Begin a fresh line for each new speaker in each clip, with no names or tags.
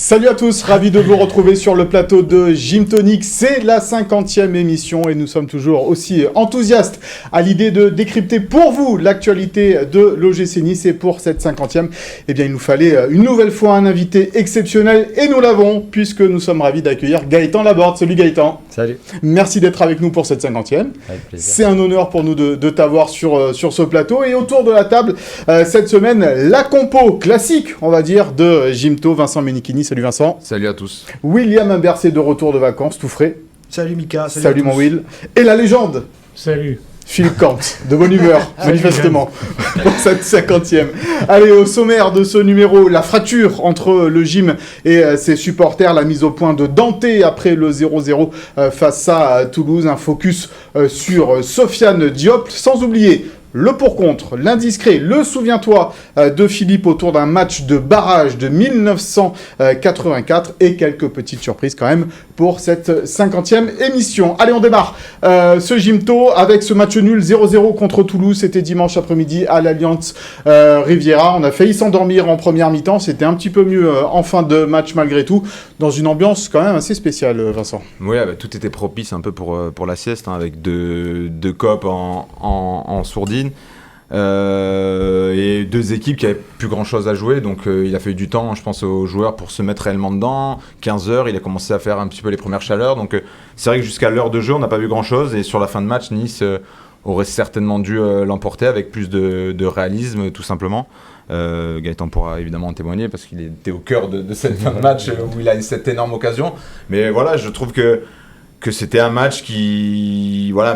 Salut à tous, ravi de vous retrouver sur le plateau de Gym Tonic. C'est la 50e émission et nous sommes toujours aussi enthousiastes à l'idée de décrypter pour vous l'actualité de l'OGC Nice. Et pour cette 50e, eh bien, il nous fallait une nouvelle fois un invité exceptionnel et nous l'avons puisque nous sommes ravis d'accueillir Gaëtan Laborde. Salut Gaëtan.
Salut.
Merci d'être avec nous pour cette 50e.
Avec plaisir.
C'est un honneur pour nous de t'avoir sur ce plateau. Et autour de la table, cette semaine, la compo classique, on va dire, de Gymto, Vincent Menichini. Salut Vincent.
Salut à tous.
William Imbercé de retour de vacances, tout frais.
Salut Mika.
Salut mon Will. Et la légende.
Salut.
Philippe Kant, de bonne humeur, manifestement, pour cette 50e. Allez, au sommaire de ce numéro, la fracture entre le gym et ses supporters, la mise au point de Dante après le 0-0 face à Toulouse, un focus sur Sofiane Diop, sans oublier le pour-contre, l'indiscret, le souviens-toi de Philippe autour d'un match de barrage de 1984 et quelques petites surprises quand même pour cette 50e émission. Allez, on démarre ce Gymto avec ce match nul 0-0 contre Toulouse. C'était dimanche après-midi à l'Allianz Riviera. On a failli s'endormir en première mi-temps. C'était un petit peu mieux en fin de match malgré tout, dans une ambiance quand même assez spéciale, Vincent.
Oui, bah, tout était propice un peu pour la sieste, hein, avec deux copes en sourdine. Et deux équipes qui avaient plus grand chose à jouer, donc il a fallu du temps, je pense, aux joueurs pour se mettre réellement dedans. 15 heures, il a commencé à faire un petit peu les premières chaleurs, donc c'est vrai que jusqu'à l'heure de jeu on n'a pas vu grand chose, et sur la fin de match Nice aurait certainement dû l'emporter avec plus de réalisme, tout simplement. Gaëtan pourra évidemment en témoigner parce qu'il était au cœur de cette fin de match où il a eu cette énorme occasion, mais voilà, je trouve que c'était un match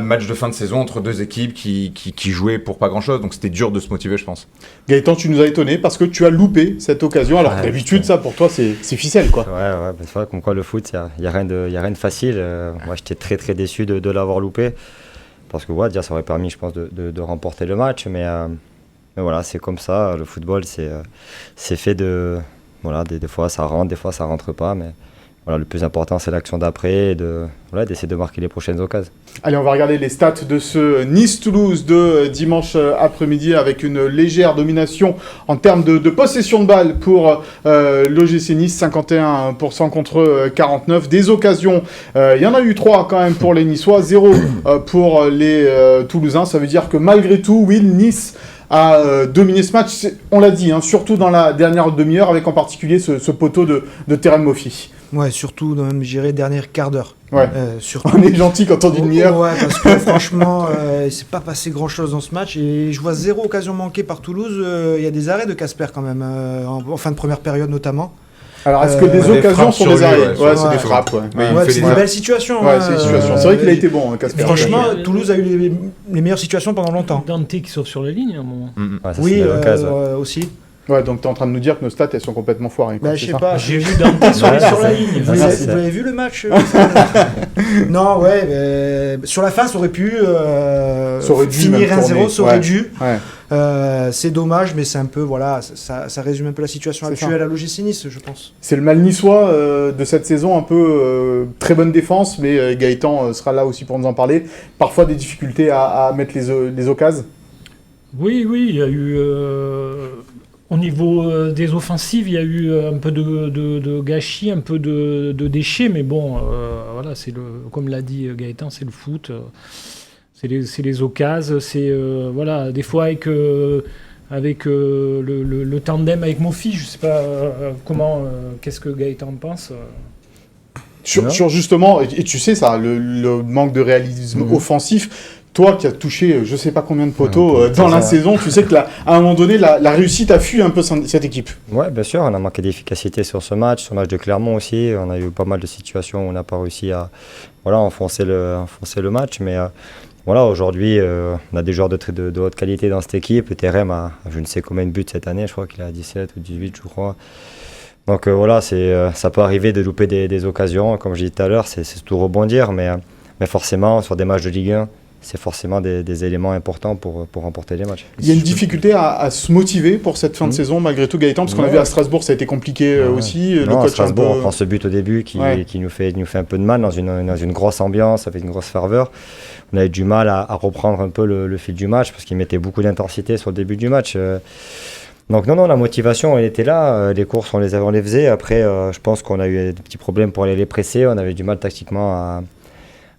match de fin de saison entre deux équipes qui jouaient pour pas grand chose, donc c'était dur de se motiver, je pense.
Gaëtan, tu nous as étonné parce que tu as loupé cette occasion, alors d'habitude ça pour toi c'est ficelle quoi.
Ouais, c'est vrai, comme quoi le foot, il y a rien de facile. Moi j'étais très très déçu de l'avoir loupé, parce que déjà ça aurait permis, je pense, de remporter le match, mais voilà, c'est comme ça, le football c'est fait de... Voilà, des fois ça rentre, des fois ça rentre pas, mais... Voilà, le plus important, c'est l'action d'après et d'essayer de marquer les prochaines occasions.
Allez, on va regarder les stats de ce Nice-Toulouse de dimanche après-midi avec une légère domination en termes de possession de balle pour l'OGC Nice, 51% contre 49%. Des occasions, il y en a eu 3 quand même pour les Niçois, 0 pour les Toulousains. Ça veut dire que malgré tout, Nice a dominé ce match. On l'a dit, hein, surtout dans la dernière demi-heure, avec en particulier ce poteau de Terem Moffi.
Ouais, surtout, même, je dirais, dernière quart d'heure.
Ouais.
Surtout...
On est gentil quand on dit demi-heure.
Ouais, parce que franchement, il s'est pas passé grand-chose dans ce match. Et je vois 0 occasion manquée par Toulouse. Il y a des arrêts de Casper quand même, en fin de première période notamment.
Alors, est-ce que des occasions sont des arrêts?
Ouais,
c'est des frappes. Ouais.
C'est des belles situations.
Ouais, c'est des situations. C'est vrai qu'il a été bon, Casper.
Franchement, Toulouse a eu les meilleures situations pendant longtemps.
Dante qui sauve sur la ligne à un moment.
Ouais, ça,
Oui, aussi.
Ouais, donc tu es en train de nous dire que nos stats, elles sont complètement foirées.
Bah, je sais pas.
J'ai vu Dante sur la ligne.
Vous avez vu le match? Non, ouais, sur la fin, ça aurait pu finir 1-0, ça aurait dû. Ouais. C'est dommage, mais c'est un peu, voilà, ça résume un peu la situation actuelle à l'OGC Nice, je pense.
C'est le mal niçois de cette saison, un peu très bonne défense, mais Gaëtan sera là aussi pour nous en parler. Parfois des difficultés à mettre les occasions.
Oui, il y a eu... Au niveau des offensives, il y a eu un peu de gâchis, un peu de déchets, mais bon, voilà, comme l'a dit Gaëtan, c'est le foot, c'est les occasions, c'est voilà, des fois avec le tandem avec Moffi, je sais pas qu'est-ce que Gaëtan pense.
Sur justement, et tu sais ça, le manque de réalisme offensif. Toi qui as touché je sais pas combien de poteaux dans la saison, tu sais que à un moment donné, la réussite a fui un peu cette équipe.
Ouais, bien sûr, on a manqué d'efficacité sur ce match de Clermont aussi. On a eu pas mal de situations où on n'a pas réussi à enfoncer le match. Mais voilà, aujourd'hui, on a des joueurs de haute qualité dans cette équipe. Terem a je ne sais combien de buts cette année, je crois qu'il a 17 ou 18, je crois. Donc voilà, ça peut arriver de louper des occasions. Comme je disais tout à l'heure, c'est tout rebondir, mais forcément, sur des matchs de Ligue 1, c'est forcément des éléments importants pour remporter les matchs.
Il y a une difficulté à se motiver pour cette fin de saison, malgré tout, Gaëtan, parce qu'on a vu à Strasbourg, ça a été compliqué aussi.
Le coach à Strasbourg, on prend ce but au début qui nous fait un peu de mal dans une grosse ambiance, avec une grosse ferveur. On a eu du mal à reprendre un peu le fil du match, parce qu'il mettait beaucoup d'intensité sur le début du match. Donc non, la motivation, elle était là. Les courses, on les faisait. Après, je pense qu'on a eu des petits problèmes pour aller les presser. On avait du mal tactiquement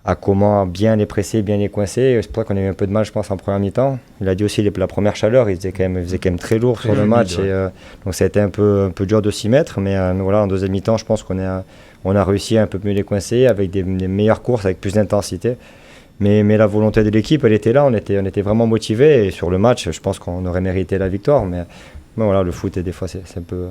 à comment bien les presser, bien les coincer. C'est pour ça qu'on a eu un peu de mal, je pense, en première mi-temps. Il a dit aussi la première chaleur, il faisait quand même très lourd sur le match. Ouais. Donc ça a été un peu dur de s'y mettre. Mais voilà, en deuxième mi-temps, je pense qu'on a réussi à un peu mieux les coincer avec des meilleures courses, avec plus d'intensité. Mais la volonté de l'équipe, elle était là. On était vraiment motivés. Et sur le match, je pense qu'on aurait mérité la victoire. Mais voilà, le foot, et des fois, c'est un peu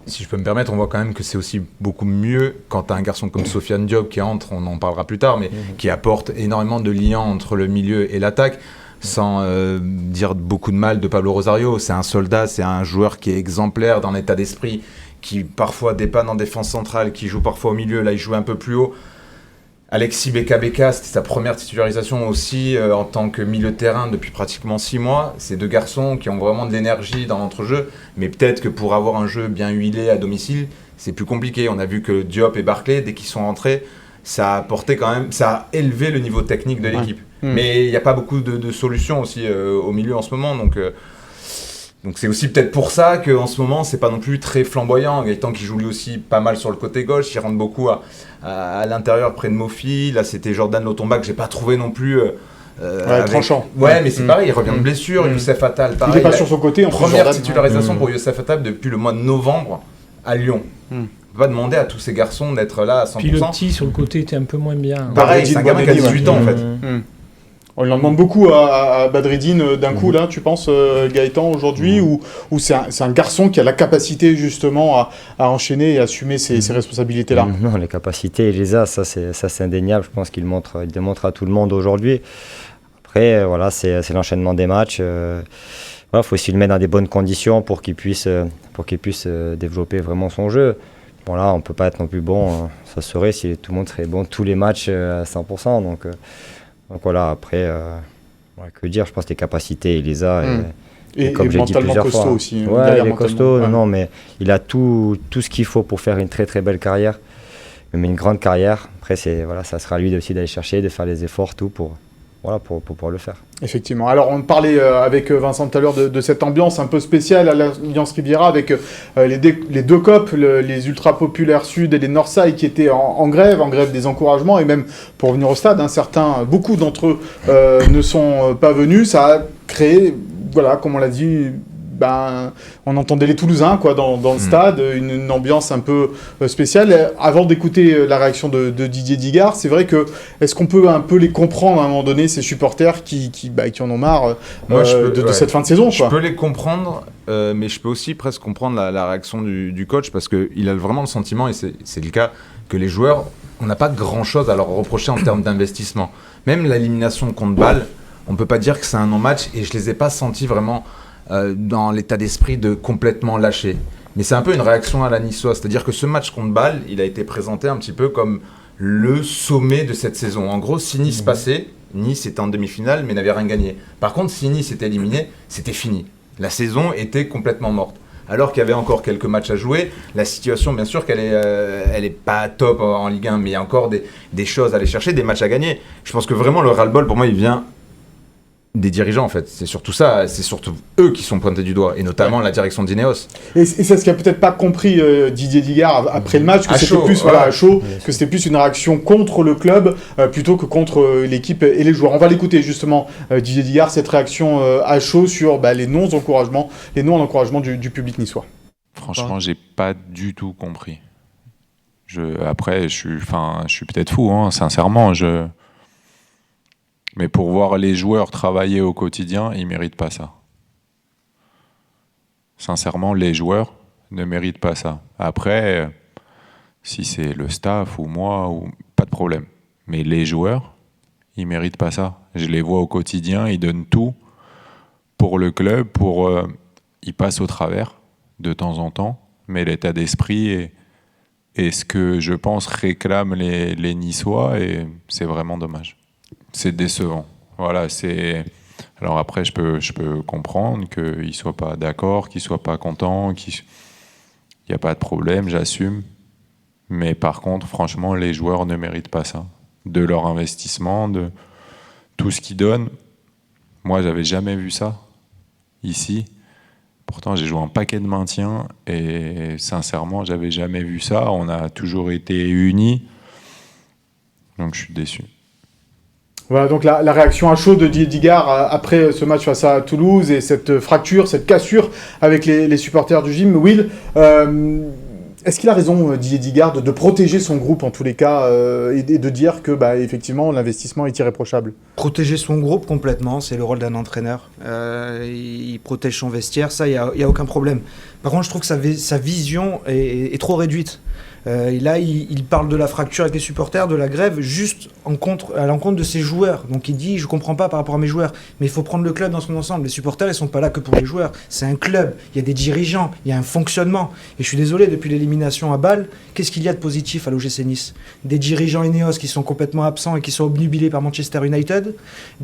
si je peux me permettre, on voit quand même que c'est aussi beaucoup mieux quand tu as un garçon comme Sofiane Diop qui entre, on en parlera plus tard, mais qui apporte énormément de liens entre le milieu et l'attaque, sans dire beaucoup de mal de Pablo Rosario. C'est un soldat, c'est un joueur qui est exemplaire dans l'état d'esprit, qui parfois dépanne en défense centrale, qui joue parfois au milieu, là il joue un peu plus haut. Alexis Beka, c'était sa première titularisation aussi en tant que milieu de terrain depuis pratiquement 6 mois. Ces deux garçons qui ont vraiment de l'énergie dans l'entrejeu, mais peut-être que pour avoir un jeu bien huilé à domicile, c'est plus compliqué. On a vu que Diop et Barclay, dès qu'ils sont rentrés, ça a apporté quand même, ça a élevé le niveau technique de l'équipe. Ouais. Mais il n'y a pas beaucoup de solutions aussi au milieu en ce moment, donc c'est aussi peut-être pour ça qu'en ce moment, c'est pas non plus très flamboyant. Gaëtan qui joue lui aussi pas mal sur le côté gauche, il rentre beaucoup à l'intérieur près de Mofi. Là, c'était Jordan Lotomba que j'ai pas trouvé non plus...
tranchant.
Ouais, mais c'est pareil, il revient de blessure. Youssef Attal, pareil.
Il est pas sur son côté.
Première titularisation pour Youssef Attal depuis le mois de novembre à Lyon. On peut pas demander à tous ces garçons d'être là à 100%.
Puis le petit sur le côté était un peu moins bien.
Pareil, c'est un gamin qui a 18 ans en fait.
On lui en demande beaucoup à Badreddine d'un coup, là, tu penses, Gaëtan, aujourd'hui, ou c'est un garçon qui a la capacité, justement, à enchaîner et assumer ces responsabilités-là?
Non, les capacités, il les a, ça c'est indéniable. Je pense qu'il démontre à tout le monde aujourd'hui. Après, voilà, c'est l'enchaînement des matchs. Voilà, faut aussi le mettre dans des bonnes conditions pour qu'il puisse développer vraiment son jeu. Bon, là, on ne peut pas être non plus bon. Ça serait si tout le monde serait bon tous les matchs à 100%. Donc voilà, après, que dire, je pense que les capacités, il les a.
Et
comme j'ai dit plusieurs
costaud
fois.
aussi.
Ouais, il est costaud, non, mais il a tout ce qu'il faut pour faire une très très belle carrière, mais une grande carrière. Après, ça sera à lui aussi d'aller chercher, de faire les efforts, tout pour pouvoir le faire.
Effectivement. Alors, on parlait avec Vincent tout à l'heure de cette ambiance un peu spéciale à l'Alliance Riviera avec les deux COP, les Ultra Populaires Sud et les Northside qui étaient en grève des encouragements et même pour venir au stade. Beaucoup d'entre eux ne sont pas venus. Ça a créé, voilà, comme on l'a dit, on entendait les Toulousains dans le stade, une ambiance un peu spéciale. Avant d'écouter la réaction de Didier Digard, c'est vrai que est-ce qu'on peut un peu les comprendre à un moment donné, ces supporters qui en ont marre de cette fin de saison,
Je peux les comprendre, mais je peux aussi presque comprendre la réaction du coach parce qu'il a vraiment le sentiment, et c'est le cas, que les joueurs, on n'a pas grand-chose à leur reprocher en termes d'investissement. Même l'élimination contre Bâle, on ne peut pas dire que c'est un non-match et je ne les ai pas sentis vraiment... dans l'état d'esprit de complètement lâcher. Mais c'est un peu une réaction à la niçoise, c'est-à-dire que ce match contre Bâle, il a été présenté un petit peu comme le sommet de cette saison. En gros, si Nice passait, Nice était en demi-finale mais n'avait rien gagné. Par contre, si Nice était éliminé, c'était fini. La saison était complètement morte. Alors qu'il y avait encore quelques matchs à jouer, la situation, bien sûr qu'elle est pas top en Ligue 1, mais il y a encore des choses à aller chercher, des matchs à gagner. Je pense que vraiment le ras-le-bol, pour moi, il vient des dirigeants en fait, c'est surtout ça, c'est surtout eux qui sont pointés du doigt, et notamment la direction d'Ineos.
Et c'est ce qu'a peut-être pas compris Didier Digard après le match, que c'était plus à chaud, que c'était plus une réaction contre le club plutôt que contre l'équipe et les joueurs. On va l'écouter justement, Didier Digard, cette réaction à chaud sur les non-encouragements du public niçois.
Franchement, j'ai pas du tout compris. Après, je suis peut-être fou, sincèrement, mais pour voir les joueurs travailler au quotidien, ils ne méritent pas ça. Sincèrement, les joueurs ne méritent pas ça. Après, si c'est le staff ou moi, pas de problème. Mais les joueurs, ils ne méritent pas ça. Je les vois au quotidien, ils donnent tout pour le club, ils passent au travers de temps en temps, mais l'état d'esprit est ce que je pense réclament les Niçois, et c'est vraiment dommage. C'est décevant. Voilà, alors après, je peux comprendre qu'ils ne soient pas d'accord, qu'ils ne soient pas contents, il n'y a pas de problème, j'assume. Mais par contre, franchement, les joueurs ne méritent pas ça. De leur investissement, de tout ce qu'ils donnent. Moi, j'avais jamais vu ça ici. Pourtant, j'ai joué un paquet de maintien et sincèrement, j'avais jamais vu ça. On a toujours été unis, donc je suis déçu.
Voilà, donc la réaction à chaud de Didier Digard après ce match face à Toulouse et cette fracture, cette cassure avec les supporters du gym. Will, est-ce qu'il a raison, Didier Digard, de protéger son groupe en tous les cas et de dire que effectivement l'investissement est irréprochable?
Protéger son groupe complètement, c'est le rôle d'un entraîneur. Il protège son vestiaire, ça, il y a aucun problème. Par contre, je trouve que sa vision est trop réduite. Et là, il parle de la fracture avec les supporters, de la grève, juste à l'encontre de ses joueurs. Donc il dit, je comprends pas par rapport à mes joueurs, mais il faut prendre le club dans son ensemble. Les supporters, ils sont pas là que pour les joueurs. C'est un club, il y a des dirigeants, il y a un fonctionnement. Et je suis désolé, depuis l'élimination à Bâle, qu'est-ce qu'il y a de positif à l'OGC Nice? Des dirigeants Ineos qui sont complètement absents et qui sont obnubilés par Manchester United.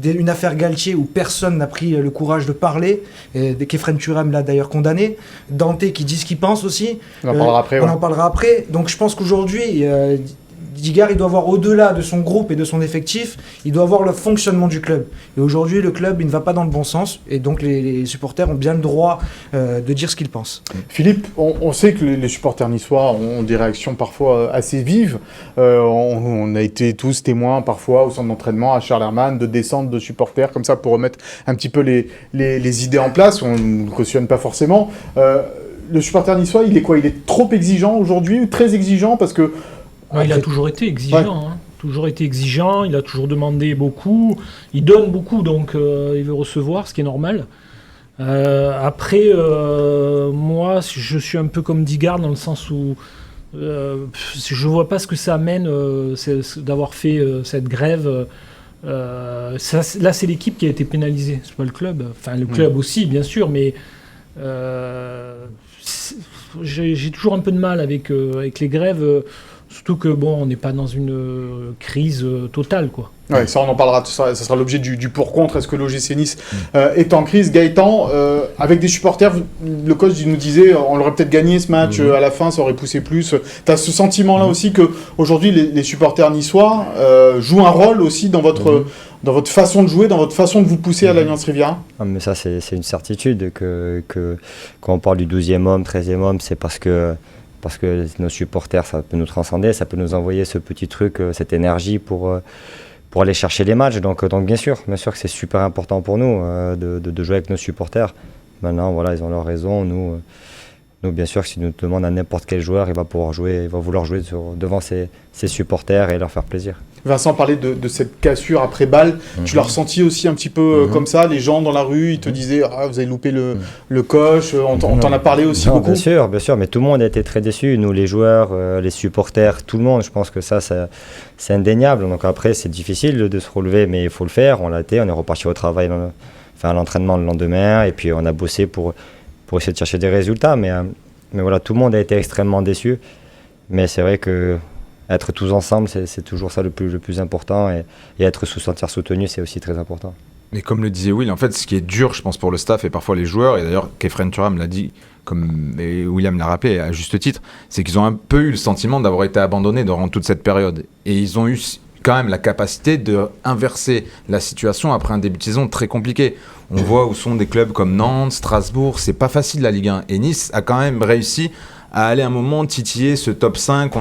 Une affaire Galtier où personne n'a pris le courage de parler. Kefren Turam l'a d'ailleurs condamné. Dante qui dit ce qu'il pense aussi.
On en parlera après.
On en parlera après. Donc je pense qu'aujourd'hui, Digard, il doit voir au-delà de son groupe et de son effectif, il doit voir le fonctionnement du club. Et aujourd'hui, le club, il ne va pas dans le bon sens. Et donc, les supporters ont bien le droit de dire ce qu'ils pensent.
Philippe, on sait que les supporters niçois ont des réactions parfois assez vives. On a été tous témoins parfois au centre d'entraînement à Charlermann de descentes de supporters comme ça pour remettre un petit peu les idées en place. On ne cautionne pas forcément. Le supporter niçois, il est quoi? Il est trop exigeant aujourd'hui ou très exigeant parce que...
Il a toujours été exigeant, ouais. Toujours été exigeant, il a toujours demandé beaucoup, il donne beaucoup, donc il veut recevoir, ce qui est normal. Après, moi, je suis un peu comme Digard dans le sens où je vois pas ce que ça amène d'avoir fait cette grève. Là, c'est l'équipe qui a été pénalisée, c'est pas le club. Enfin, le club aussi, bien sûr, mais j'ai toujours un peu de mal avec les grèves. Surtout que on n'est pas dans une crise totale, quoi.
Ouais, ça on en parlera, ça sera l'objet du pour-contre. Est-ce que l'OGC Nice est en crise? Gaëtan, avec des supporters, le coach nous disait on l'aurait peut-être gagné ce match à la fin, ça aurait poussé plus. Tu as ce sentiment-là aussi qu'aujourd'hui les supporters niçois jouent un rôle aussi dans votre façon de jouer, dans votre façon de vous pousser à l'Alliance Riviera?
Mais ça c'est une certitude que quand on parle du 12e homme, 13e homme, c'est parce que nos supporters, ça peut nous transcender, ça peut nous envoyer ce petit truc, cette énergie pour aller chercher les matchs. Donc bien sûr que c'est super important pour nous de jouer avec nos supporters. Maintenant, voilà, ils ont leur raison. Nous, bien sûr, si nous demandons à n'importe quel joueur, il va vouloir jouer devant ses supporters et leur faire plaisir.
Vincent parlait de cette cassure après Bâle. Tu l'as ressenti aussi un petit peu comme ça? Les gens dans la rue, ils te disaient vous avez loupé le coche. On t'en a parlé aussi beaucoup?
Bien sûr, mais tout le monde a été très déçu. Nous, les joueurs, les supporters, tout le monde. Je pense que ça c'est indéniable. Donc après, c'est difficile de se relever, mais il faut le faire. On l'a été, on est reparti au travail, à l'entraînement le lendemain, et puis on a bossé pour essayer de chercher des résultats. Mais voilà, tout le monde a été extrêmement déçu. Mais c'est vrai que être tous ensemble, c'est toujours ça le plus important, et être sentir soutenu, c'est aussi très important.
Mais comme le disait Will, en fait, ce qui est dur, je pense, pour le staff et parfois les joueurs, et d'ailleurs Kefren Turam l'a dit, et William l'a rappelé à juste titre, c'est qu'ils ont un peu eu le sentiment d'avoir été abandonnés durant toute cette période. Et ils ont eu quand même la capacité d'inverser la situation après un début de saison très compliqué. On voit où sont des clubs comme Nantes, Strasbourg, c'est pas facile la Ligue 1. Et Nice a quand même réussi à aller un moment titiller ce top 5.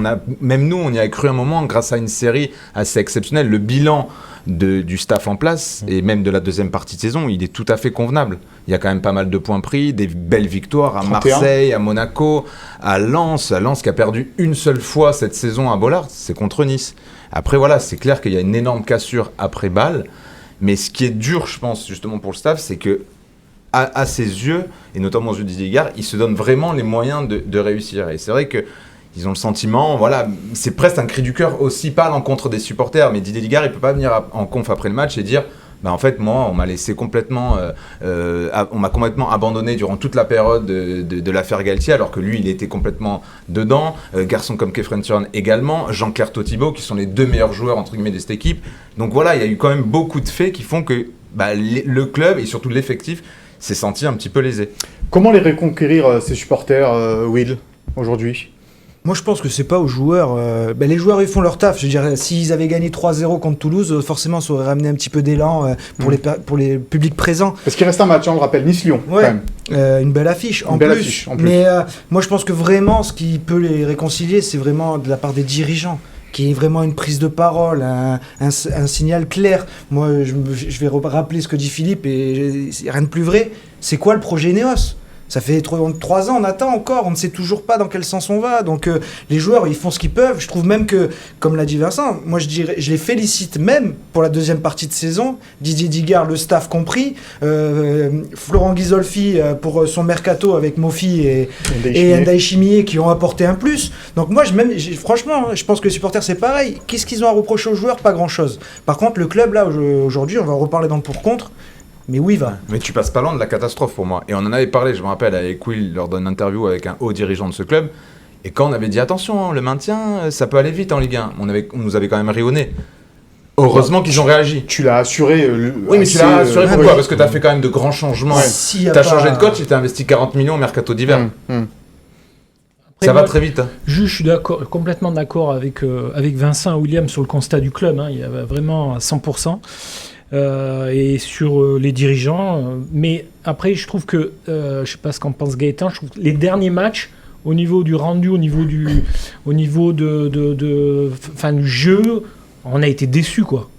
Même nous, on y a cru un moment grâce à une série assez exceptionnelle. Le bilan du staff en place et même de la deuxième partie de saison, il est tout à fait convenable. Il y a quand même pas mal de points pris, des belles victoires à 31. Marseille, à Monaco, à Lens qui a perdu une seule fois cette saison à Bollaert, c'est contre Nice. Après voilà, c'est clair qu'il y a une énorme cassure après Bâle, mais ce qui est dur, je pense, justement pour le staff, c'est que à ses yeux, et notamment aux yeux de Didier Digard, il se donne vraiment les moyens de réussir. Et c'est vrai qu'ils ont le sentiment, voilà, c'est presque un cri du cœur aussi, pas à l'encontre des supporters, mais Didier Digard, il ne peut pas venir en conf après le match et dire en fait, moi, on m'a laissé complètement, on m'a complètement abandonné durant toute la période de l'affaire Galtier, alors que lui, il était complètement dedans. Garçon comme Kefren Turam également, Jean-Claire Todibo, qui sont les deux meilleurs joueurs, entre guillemets, de cette équipe. Donc voilà, il y a eu quand même beaucoup de faits qui font que le club, et surtout l'effectif, s'est senti un petit peu lésé.
Comment les reconquérir, ces supporters, Will, aujourd'hui?
Moi, je pense que c'est pas aux joueurs. Les joueurs, ils font leur taf. Je veux dire, s'ils avaient gagné 3-0 contre Toulouse, forcément, ça aurait ramené un petit peu d'élan pour les publics présents.
Parce qu'il reste un match, on le rappelle, Nice-Lyon.
Ouais. Quand même. Une belle affiche. En plus. Mais moi, je pense que vraiment, ce qui peut les réconcilier, c'est vraiment de la part des dirigeants. Qui est vraiment une prise de parole, un signal clair. Moi, je vais rappeler ce que dit Philippe, et rien de plus vrai. C'est quoi le projet Ineos ? Ça fait 3 ans, on attend encore, on ne sait toujours pas dans quel sens on va. Donc les joueurs, ils font ce qu'ils peuvent. Je trouve même que, comme l'a dit Vincent, moi je les félicite même pour la deuxième partie de saison. Didier Digard, le staff compris. Florent Ghisolfi pour son mercato avec Mofi et Ndaye Chimier qui ont apporté un plus. Donc moi, franchement, je pense que les supporters, c'est pareil. Qu'est-ce qu'ils ont à reprocher aux joueurs ? Pas grand-chose. Par contre, le club, là, aujourd'hui, on va en reparler dans le pour-contre. Mais où il va ?
Mais tu passes pas loin de la catastrophe pour moi. Et on en avait parlé, je me rappelle, avec Will lors d'une interview avec un haut dirigeant de ce club. Et quand on avait dit attention, le maintien, ça peut aller vite en Ligue 1, on nous avait quand même ri au nez. Heureusement qu'ils ont réagi.
Tu l'as assuré.
Oui, mais tu l'as assuré pourquoi ? Parce que tu as fait quand même de grands changements.
Ouais.
Tu as changé de coach et tu as investi 40 millions au mercato d'hiver.
Après,
ça va très vite.
Je suis complètement d'accord avec Vincent et William sur le constat du club. Il y a vraiment à 100%. Et sur les dirigeants. Mais après, je trouve que, je sais pas ce qu'en pense Gaëtan, je trouve que les derniers matchs, au niveau du rendu, au niveau du jeu, on a été déçus, quoi.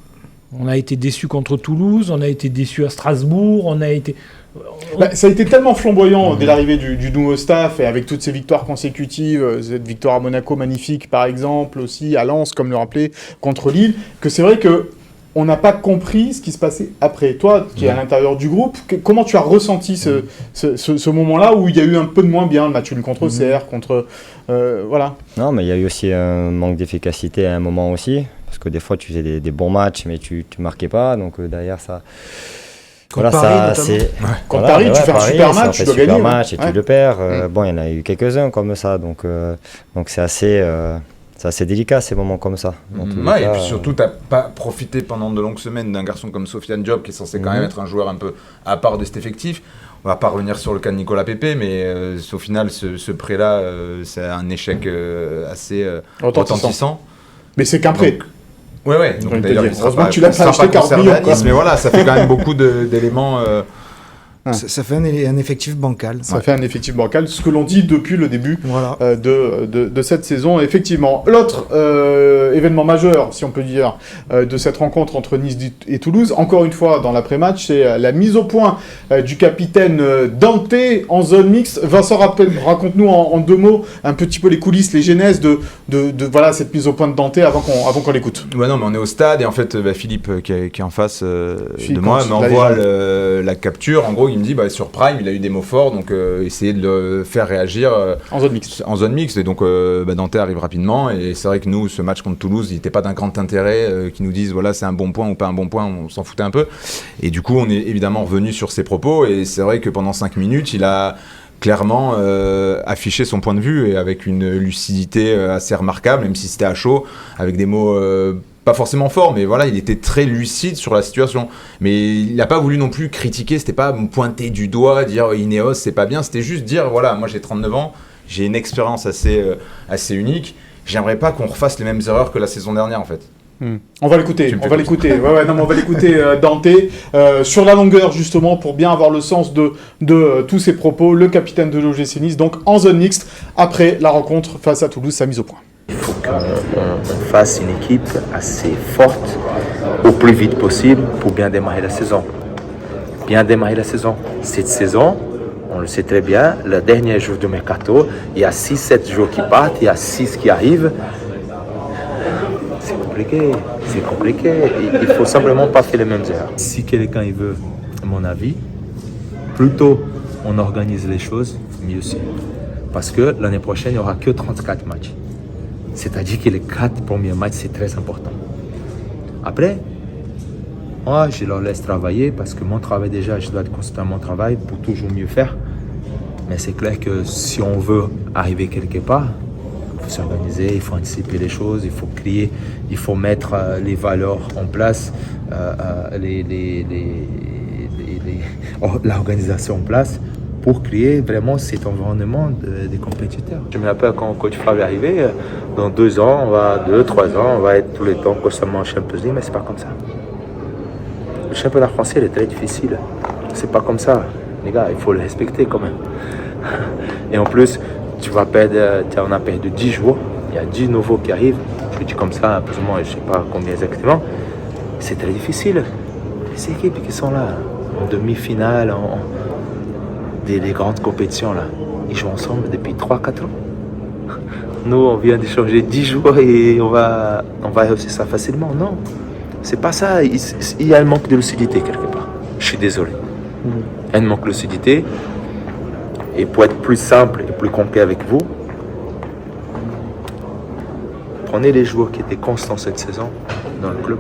On a été déçus contre Toulouse, on a été déçus à Strasbourg, on a été...
ça a été tellement flamboyant dès l'arrivée du nouveau staff et avec toutes ces victoires consécutives, cette victoire à Monaco magnifique par exemple, aussi à Lens, comme le rappelait, contre Lille, que c'est vrai que on n'a pas compris ce qui se passait après. Toi, qui es à l'intérieur du groupe, comment tu as ressenti ce moment-là où il y a eu un peu de moins bien, le match nul contre Auxerre, contre... voilà.
Non, mais il y a eu aussi un manque d'efficacité à un moment aussi, parce que des fois, tu faisais des bons matchs, mais tu marquais pas, donc derrière ça...
Contre Paris,
Contre Paris, tu fais un super match, tu dois gagner.
Super match et tu le perds. Bon, il y en a eu quelques-uns comme ça, donc c'est assez... C'est assez délicat ces moments comme ça.
Et puis surtout, tu n'as pas profité pendant de longues semaines d'un garçon comme Sofiane Diop, qui est censé quand même être un joueur un peu à part de cet effectif. On ne va pas revenir sur le cas de Nicolas Pepe, mais au final, ce prêt-là, c'est un échec assez retentissant.
Mais c'est qu'un prêt.
Oui. Donc d'ailleurs,
heureusement que tu l'as pas acheté 40 millions.
Mais voilà, ça fait quand même beaucoup d'éléments...
Ça fait un effectif bancal.
Ça fait un effectif bancal, ce que l'on dit depuis le début de cette saison. Effectivement, l'autre événement majeur, si on peut dire, de cette rencontre entre Nice et Toulouse, encore une fois dans l'après-match, c'est la mise au point du capitaine Dante en zone mixte. Vincent, raconte-nous en 2 mots un petit peu les coulisses, les genèses de voilà, cette mise au point de Dante avant qu'on l'écoute.
Ouais, non, mais on est au stade et en fait, Philippe qui est en face de moi m'envoie la capture. En gros, il me dit sur Prime il a eu des mots forts, donc essayer de le faire réagir en zone mixte et donc Dante arrive rapidement et c'est vrai que nous ce match contre Toulouse il n'était pas d'un grand intérêt qu'ils nous disent voilà c'est un bon point ou pas un bon point, on s'en foutait un peu et du coup on est évidemment revenu sur ses propos et c'est vrai que pendant 5 minutes il a clairement affiché son point de vue et avec une lucidité assez remarquable, même si c'était à chaud, avec des mots pas forcément fort, mais voilà, il était très lucide sur la situation. Mais il n'a pas voulu non plus critiquer, c'était pas me pointer du doigt, dire Ineos c'est pas bien, c'était juste dire voilà, moi j'ai 39 ans, j'ai une expérience assez unique, j'aimerais pas qu'on refasse les mêmes erreurs que la saison dernière en fait.
On va l'écouter. On va l'écouter Dante sur la longueur justement pour bien avoir le sens de tous ses propos. Le capitaine de l'OGC Nice donc en zone mixte après la rencontre face à Toulouse, sa mise au point.
Il faut qu'on fasse une équipe assez forte au plus vite possible pour bien démarrer la saison. Cette saison, on le sait très bien, le dernier jour du mercato, il y a 6-7 jours qui partent, il y a 6 qui arrivent. C'est compliqué. Il faut simplement pas faire les mêmes erreurs. Si quelqu'un il veut, à mon avis, plutôt on organise les choses, mieux c'est. Parce que l'année prochaine, il n'y aura que 34 matchs. C'est-à-dire que les 4 premiers matchs, c'est très important. Après, moi, je leur laisse travailler parce que mon travail déjà, je dois constamment travailler pour toujours mieux faire. Mais c'est clair que si on veut arriver quelque part, il faut s'organiser, il faut anticiper les choses, il faut créer, il faut mettre les valeurs en place, l'organisation en place pour créer vraiment cet environnement des compétiteurs. Je me rappelle quand coach Favre est arrivé, dans 2 ans, 3 ans, on va être tous les temps constamment en Champions League, mais c'est pas comme ça. Le championnat français il est très difficile. C'est pas comme ça. Les gars, il faut le respecter quand même. Et en plus, on a perdu 10 jours, il y a 10 nouveaux qui arrivent. Je dis comme ça, plus ou moins, je sais pas combien exactement. C'est très difficile. Les équipes qui sont là, en demi-finale, des grandes compétitions, là, ils jouent ensemble depuis 3-4 ans. Nous, on vient d'échanger 10 jours et on va réussir ça facilement. Non, c'est pas ça. Il y a un manque de lucidité quelque part. Je suis désolé. Un manque de lucidité. Et pour être plus simple et plus concret avec vous, prenez les joueurs qui étaient constants cette saison dans le club.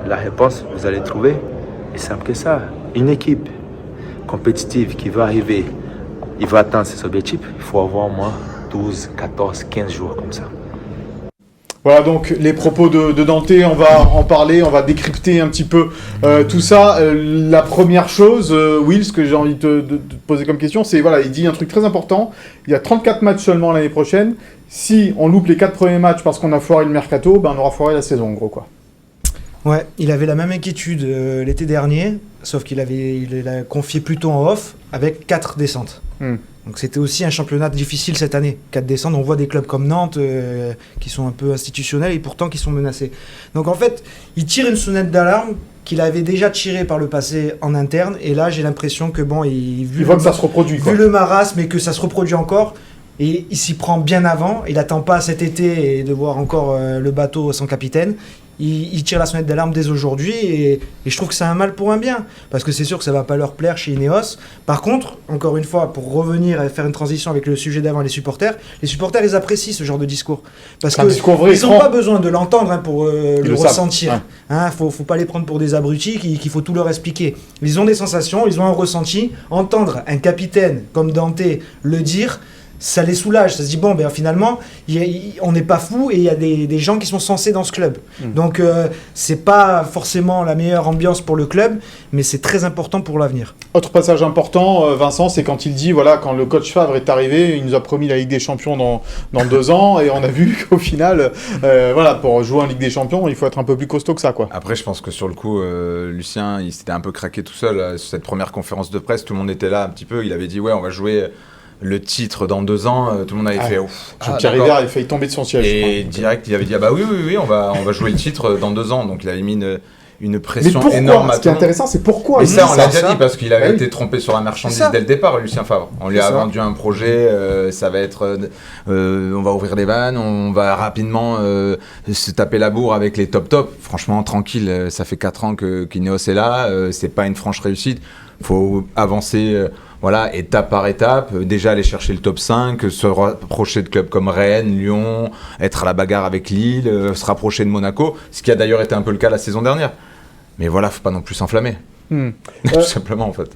La réponse, vous allez trouver, est simple que ça. Une équipe compétitive qui va arriver, il va atteindre ses objectifs, il faut avoir au moins 12, 14, 15 jours comme ça.
Voilà donc les propos de Dante, on va en parler, on va décrypter un petit peu tout ça. La première chose, Will, ce que j'ai envie de te poser comme question, c'est, voilà, il dit un truc très important, il y a 34 matchs seulement l'année prochaine. Si on loupe les 4 premiers matchs parce qu'on a foiré le mercato, ben on aura foiré la saison en gros, quoi.
Ouais, il avait la même inquiétude l'été dernier, sauf il a confié plutôt en off avec 4 descentes. Donc c'était aussi un championnat difficile cette année. 4 descentes, on voit des clubs comme Nantes qui sont un peu institutionnels et pourtant qui sont menacés. Donc en fait, il tire une sonnette d'alarme qu'il avait déjà tirée par le passé en interne. Et là, j'ai l'impression que il
voit que ça se reproduit, quoi.
Vu le marasme et que ça se reproduit encore, et il s'y prend bien avant. Il n'attend pas cet été et de voir encore le bateau sans capitaine. Il tire la sonnette d'alarme dès aujourd'hui et je trouve que c'est un mal pour un bien, parce que c'est sûr que ça va pas leur plaire chez Ineos. Par contre, encore une fois, pour revenir et faire une transition avec le sujet d'avant, les supporters ils apprécient ce genre de discours, parce que ils n'ont pas besoin de l'entendre pour le ressentir. Ouais. Faut pas les prendre pour des abrutis qu'il faut tout leur expliquer. Ils ont des sensations, ils ont un ressenti. Entendre un capitaine comme Dante le dire, ça les soulage, ça se dit finalement on n'est pas fou et il y a des gens qui sont censés dans ce club. Donc c'est pas forcément la meilleure ambiance pour le club, mais c'est très important pour l'avenir.
Autre passage important, Vincent, c'est quand il dit, voilà, quand le coach Favre est arrivé, il nous a promis la Ligue des Champions dans 2 ans, et on a vu qu'au final, voilà, pour jouer en Ligue des Champions, il faut être un peu plus costaud que ça, quoi.
Après, je pense que sur le coup, Lucien, il s'était un peu craqué tout seul sur cette première conférence de presse, tout le monde était là un petit peu, il avait dit, ouais, on va jouer le titre dans 2 ans, tout le monde avait fait ouf.
Jean-Pierre Rivière avait failli tomber de son siège.
Et direct, il avait dit, ah bah oui, on va jouer le titre dans 2 ans. Donc il avait mis une pression énorme à tout.
Ce qui est intéressant, c'est pourquoi.
Mais ça, on l'a déjà dit, parce qu'il avait été trompé sur la marchandise dès le départ, Lucien Favre. On lui a vendu un projet, ça va être, on va ouvrir les vannes, on va rapidement se taper la bourre avec les top. Franchement, tranquille, ça fait 4 ans qu'Ineos est là, c'est pas une franche réussite. Faut avancer, voilà, étape par étape, déjà aller chercher le top 5, se rapprocher de clubs comme Rennes, Lyon, être à la bagarre avec Lille, se rapprocher de Monaco, ce qui a d'ailleurs été un peu le cas la saison dernière. Mais voilà, faut pas non plus s'enflammer. Tout simplement, en fait.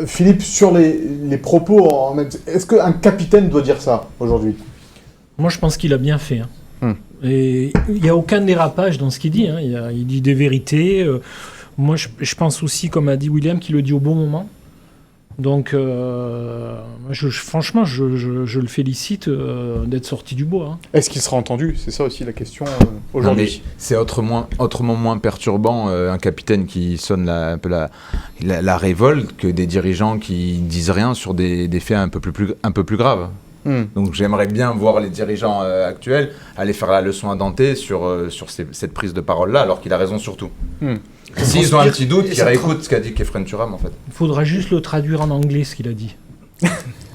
Philippe, sur les propos, est-ce qu'un capitaine doit dire ça aujourd'hui ?
Moi, je pense qu'il a bien fait. Et il n'y a aucun dérapage dans ce qu'il dit. Il dit des vérités. Moi, je pense aussi, comme a dit William, qu'il le dit au bon moment. Donc, franchement, je le félicite d'être sorti du bois.
Est-ce qu'il sera entendu ? C'est ça aussi la question aujourd'hui.
C'est autrement moins perturbant un capitaine qui sonne un peu la révolte que des dirigeants qui disent rien sur des faits un peu plus graves. Donc j'aimerais bien voir les dirigeants actuels aller faire la leçon à Dante sur cette prise de parole-là, alors qu'il a raison sur tout. S'ils ont un petit doute, qu'ils réécoutent ce qu'a dit Kefren Turam, en fait.
Il faudra juste le traduire en anglais, ce qu'il a dit.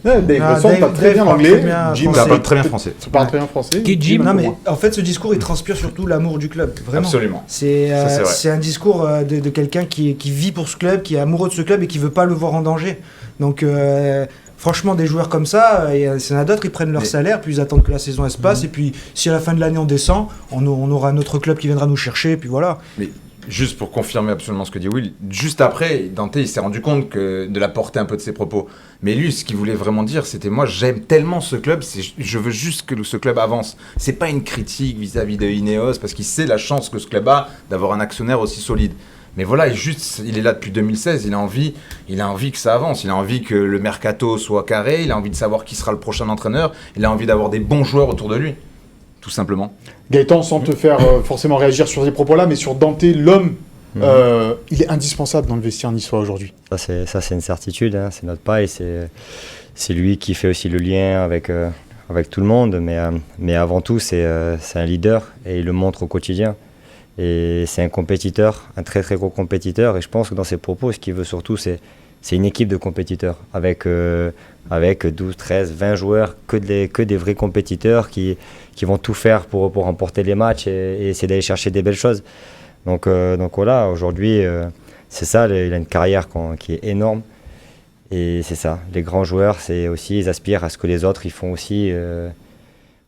Dave parle très bien anglais.
Jim parle très bien français.
Parle très bien français.
Non, mais en fait, ce discours, il transpire surtout l'amour du club. Vraiment.
Absolument.
C'est un discours de quelqu'un qui vit pour ce club, qui est amoureux de ce club et qui veut pas le voir en danger. Donc, franchement, des joueurs comme ça, il y en a d'autres, ils prennent leur salaire, puis ils attendent que la saison se passe, et puis si à la fin de l'année on descend, on aura un autre club qui viendra nous chercher, et puis voilà.
Mais juste pour confirmer absolument ce que dit Will, juste après, Dante, il s'est rendu compte de la portée un peu de ses propos. Mais lui, ce qu'il voulait vraiment dire, c'était, moi, j'aime tellement ce club, je veux juste que ce club avance. C'est pas une critique vis-à-vis de Ineos, parce qu'il sait la chance que ce club a d'avoir un actionnaire aussi solide. Mais voilà, il est là depuis 2016, il a envie que ça avance, il a envie que le mercato soit carré, il a envie de savoir qui sera le prochain entraîneur, il a envie d'avoir des bons joueurs autour de lui, tout simplement.
Gaëtan, sans te faire forcément réagir sur ces propos-là, mais sur Dante, l'homme, il est indispensable dans le vestiaire niçois aujourd'hui.
Ça c'est une certitude, hein, c'est notre paille, c'est lui qui fait aussi le lien avec tout le monde, mais avant tout c'est un leader et il le montre au quotidien. Et c'est un compétiteur, un très très gros compétiteur, et je pense que dans ses propos, ce qu'il veut surtout, c'est une équipe de compétiteurs, avec 12, 13, 20 joueurs, que des vrais compétiteurs qui vont tout faire pour remporter les matchs et essayer d'aller chercher des belles choses. Donc voilà, aujourd'hui, c'est ça, il a une carrière qui est énorme, et c'est ça, les grands joueurs, c'est aussi, ils aspirent à ce que les autres, ils font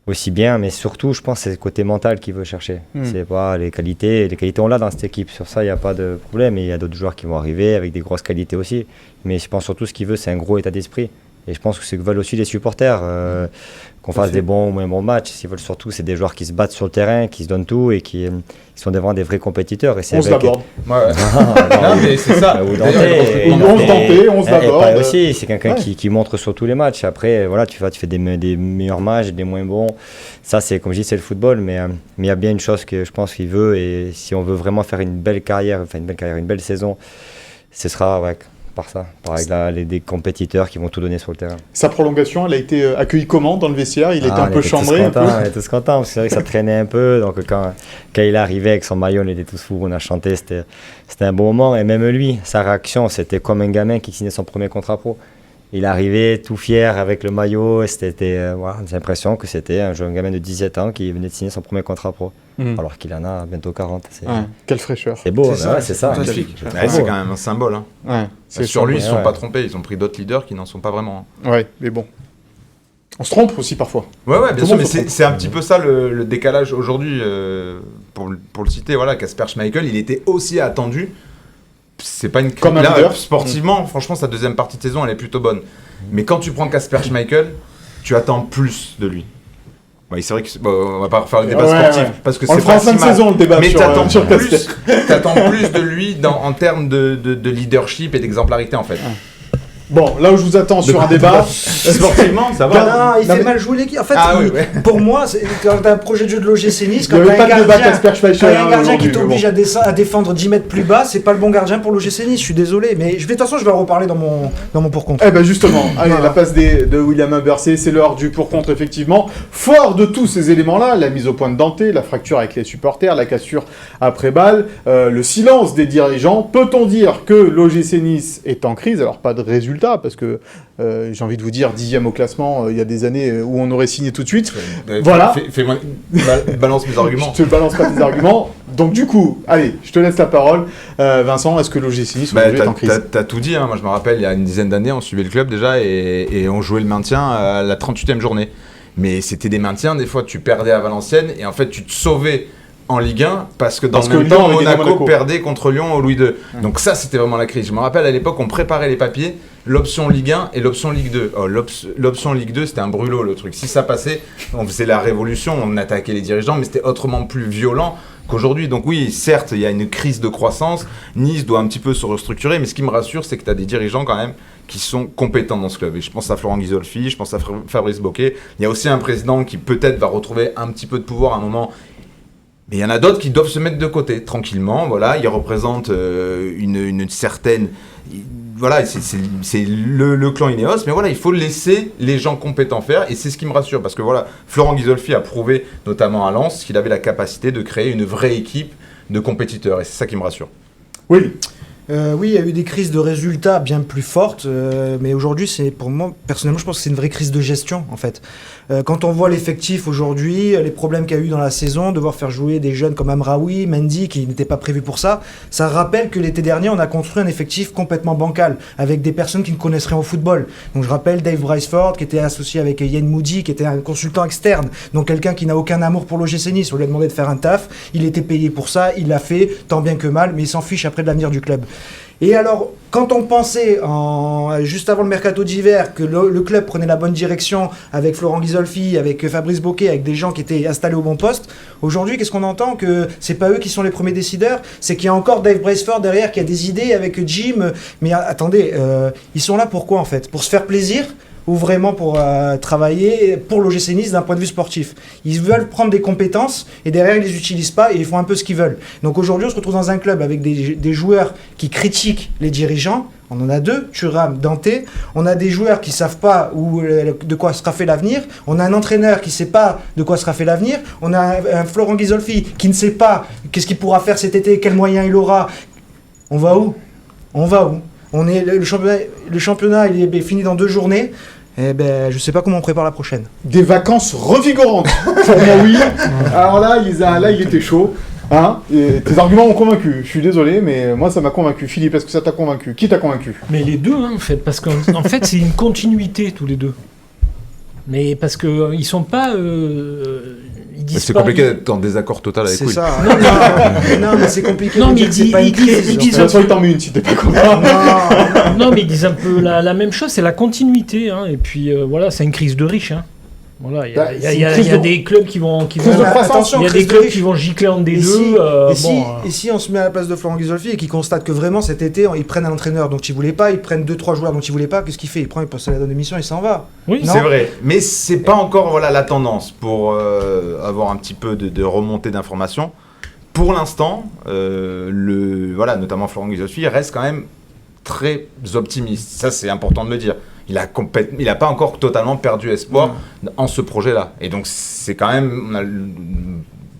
aussi bien, mais surtout, je pense que c'est le côté mental qu'il veut chercher. C'est pas les qualités on l'a dans cette équipe, sur ça, il n'y a pas de problème, et il y a d'autres joueurs qui vont arriver avec des grosses qualités aussi, mais je pense surtout ce qu'il veut, c'est un gros état d'esprit, et je pense que c'est ce que veulent aussi les supporters, qu'on fasse des bons ou moins bons matchs. S'ils veulent surtout, c'est des joueurs qui se battent sur le terrain, qui se donnent tout, et qui sont devant des vrais compétiteurs. Et c'est
on se l'aborde.
Non, mais c'est ça.
On se l'aborde.
Aussi, c'est quelqu'un qui montre sur tous les matchs. Après, voilà, tu fais des meilleurs matchs, des moins bons. Ça, c'est comme je dis, c'est le football, mais il y a bien une chose que je pense qu'il veut, et si on veut vraiment faire une belle carrière, une belle saison, ce sera avec des compétiteurs qui vont tout donner sur le terrain.
Sa prolongation, elle a été accueillie comment dans le vestiaire? Il était un peu chambré.
On était tous contents, parce que c'est vrai que ça traînait un peu. Donc quand il est arrivé avec son maillot, on était tous fous, on a chanté, c'était un bon moment. Et même lui, sa réaction, c'était comme un gamin qui signait son premier contrat pro. Il arrivait tout fier avec le maillot, et j'ai l'impression que c'était un jeune gamin de 17 ans qui venait de signer son premier contrat pro, alors qu'il en a bientôt 40.
Quelle fraîcheur.
C'est beau,
c'est ça. Magnifique. C'est quand même un symbole. Sur lui, ils ne se sont pas trompés, ils ont pris d'autres leaders qui n'en sont pas vraiment.
Ouais, mais bon. On se trompe aussi parfois.
Ouais, bien sûr, mais c'est un petit peu ça le décalage aujourd'hui, pour le citer. Voilà, Kasper Schmeichel, il était aussi attendu. C'est pas une
comme un leader.
Sportivement, franchement, sa deuxième partie de saison, elle est plutôt bonne. Mais quand tu prends Kasper Schmeichel, tu attends plus de lui. Ouais, c'est vrai que on va pas refaire le débat sportif parce que c'est pas si mal. Saison, le débat mais t'attends plus de lui en termes de leadership et d'exemplarité en fait.
Bon, là où je vous attends sur un débat,
sportivement, ça va.
Il fait mal jouer l'équipe. En fait, pour moi, quand t'as un projet de jeu de l'OGC Nice, quand t'as un gardien qui t'oblige à défendre 10 mètres plus bas, c'est pas le bon gardien pour l'OGC Nice, je suis désolé. Mais de toute façon, je vais en reparler dans mon pour-contre.
Eh ben justement, allez, la passe de William Humbercé, c'est l'heure du pour-contre, effectivement. Fort de tous ces éléments-là, la mise au point de Dante, la fracture avec les supporters, la cassure après balle, le silence des dirigeants, peut-on dire que l'OGC Nice est en crise? Alors, pas de résultat, parce que j'ai envie de vous dire 10e au classement, il y a des années où on aurait signé tout de suite. Voilà.
Balance mes arguments.
Je te balance pas tes arguments. Donc du coup, allez, je te laisse la parole. Vincent, est-ce que l'OGC Nice est en crise?
T'as tout dit, hein. Moi je me rappelle, il y a une dizaine d'années, on suivait le club déjà et on jouait le maintien à la 38e journée. Mais c'était des maintiens, des fois tu perdais à Valenciennes et en fait tu te sauvais en Ligue 1 parce que dans le même temps Monaco perdait contre Lyon au Louis II. Donc ça c'était vraiment la crise. Je me rappelle à l'époque on préparait les papiers, l'option Ligue 1 et l'option Ligue 2. L'option Ligue 2 c'était un brûlot le truc. Si ça passait, on faisait la révolution, on attaquait les dirigeants, mais c'était autrement plus violent qu'aujourd'hui. Donc oui, certes, il y a une crise de croissance, Nice doit un petit peu se restructurer, mais ce qui me rassure, c'est que tu as des dirigeants quand même qui sont compétents dans ce club. Et je pense à Florent Ghisolfi, je pense à Fabrice Bocquet. Il y a aussi un président qui peut-être va retrouver un petit peu de pouvoir à un moment. Mais il y en a d'autres qui doivent se mettre de côté, tranquillement. Voilà, ils représentent une certaine... Voilà, c'est le clan Ineos, mais voilà, il faut laisser les gens compétents faire, et c'est ce qui me rassure, parce que voilà, Florent Ghisolfi a prouvé, notamment à Lens, qu'il avait la capacité de créer une vraie équipe de compétiteurs, et c'est ça qui me rassure.
Oui.
Oui, il y a eu des crises de résultats bien plus fortes, mais aujourd'hui, c'est pour moi, personnellement, je pense que c'est une vraie crise de gestion, en fait. Quand on voit l'effectif aujourd'hui, les problèmes qu'il y a eu dans la saison, devoir faire jouer des jeunes comme Amraoui, Mendy, qui n'étaient pas prévus pour ça, ça rappelle que l'été dernier, on a construit un effectif complètement bancal, avec des personnes qui ne connaissent rien au football. Donc je rappelle Dave Briceford, qui était associé avec Ian Moody, qui était un consultant externe, donc quelqu'un qui n'a aucun amour pour l'OGC Nice. On lui a demandé de faire un taf, il était payé pour ça, il l'a fait, tant bien que mal, mais il s'en fiche après de l'avenir du club. Et alors, quand on pensait, juste avant le mercato d'hiver, que le club prenait la bonne direction avec Florent Ghisolfi, avec Fabrice Bocquet, avec des gens qui étaient installés au bon poste, aujourd'hui, qu'est-ce qu'on entend? Que c'est pas eux qui sont les premiers décideurs, c'est qu'il y a encore Dave Braceford derrière qui a des idées avec Jim. Mais attendez, ils sont là pour quoi en fait? Pour se faire plaisir? Ou vraiment pour travailler pour l'OGC Nice d'un point de vue sportif. Ils veulent prendre des compétences et derrière ils les utilisent pas et ils font un peu ce qu'ils veulent. Donc aujourd'hui on se retrouve dans un club avec des joueurs qui critiquent les dirigeants. On en a deux, Thuram, Dante. On a des joueurs qui savent pas de quoi sera fait l'avenir. On a un entraîneur qui sait pas de quoi sera fait l'avenir. On a un Florent Ghisolfi qui ne sait pas qu'est-ce qu'il pourra faire cet été, quels moyens il aura. On va où? Le championnat il est fini dans 2 journées. Eh ben, je sais pas comment on prépare la prochaine.
Des vacances revigorantes pour moi, oui. Alors là, il était chaud. Hein, tes arguments m'ont convaincu. Je suis désolé, mais moi, ça m'a convaincu. Philippe, est-ce que ça t'a convaincu? Qui t'a convaincu?
Mais les deux, hein, en fait, parce qu'en fait, c'est une continuité tous les deux. Mais parce que ils sont pas. Ils disent
c'est
pas,
compliqué d'être en désaccord total avec lui.
C'est ça. Non, mais c'est compliqué.
Non, mais
c'est pas une crise.
De toute façon, il t'en met une si t'es pas content.
Non, mais ils disent un peu la même chose, c'est la continuité. Hein, et puis voilà, c'est une crise de riches. Hein. Voilà, il y a des clubs qui vont
attention,
il y a des clubs qui vont gicler en D2.
Et si on se met à la place de Florent Ghisolfi et qu'il constate que vraiment cet été ils prennent un entraîneur dont ils voulaient pas, ils prennent 2-3 joueurs dont ils voulaient pas, qu'est-ce qu'il fait? Il passe à la donne d'émission et il s'en va.
Oui,
c'est vrai, mais c'est pas encore la tendance pour avoir un petit peu de remontée d'informations. Pour l'instant, notamment Florent Ghisolfi reste quand même très optimiste. Ça, c'est important de le dire. Il a pas encore totalement perdu espoir en ce projet-là. Et donc, c'est quand même, on a le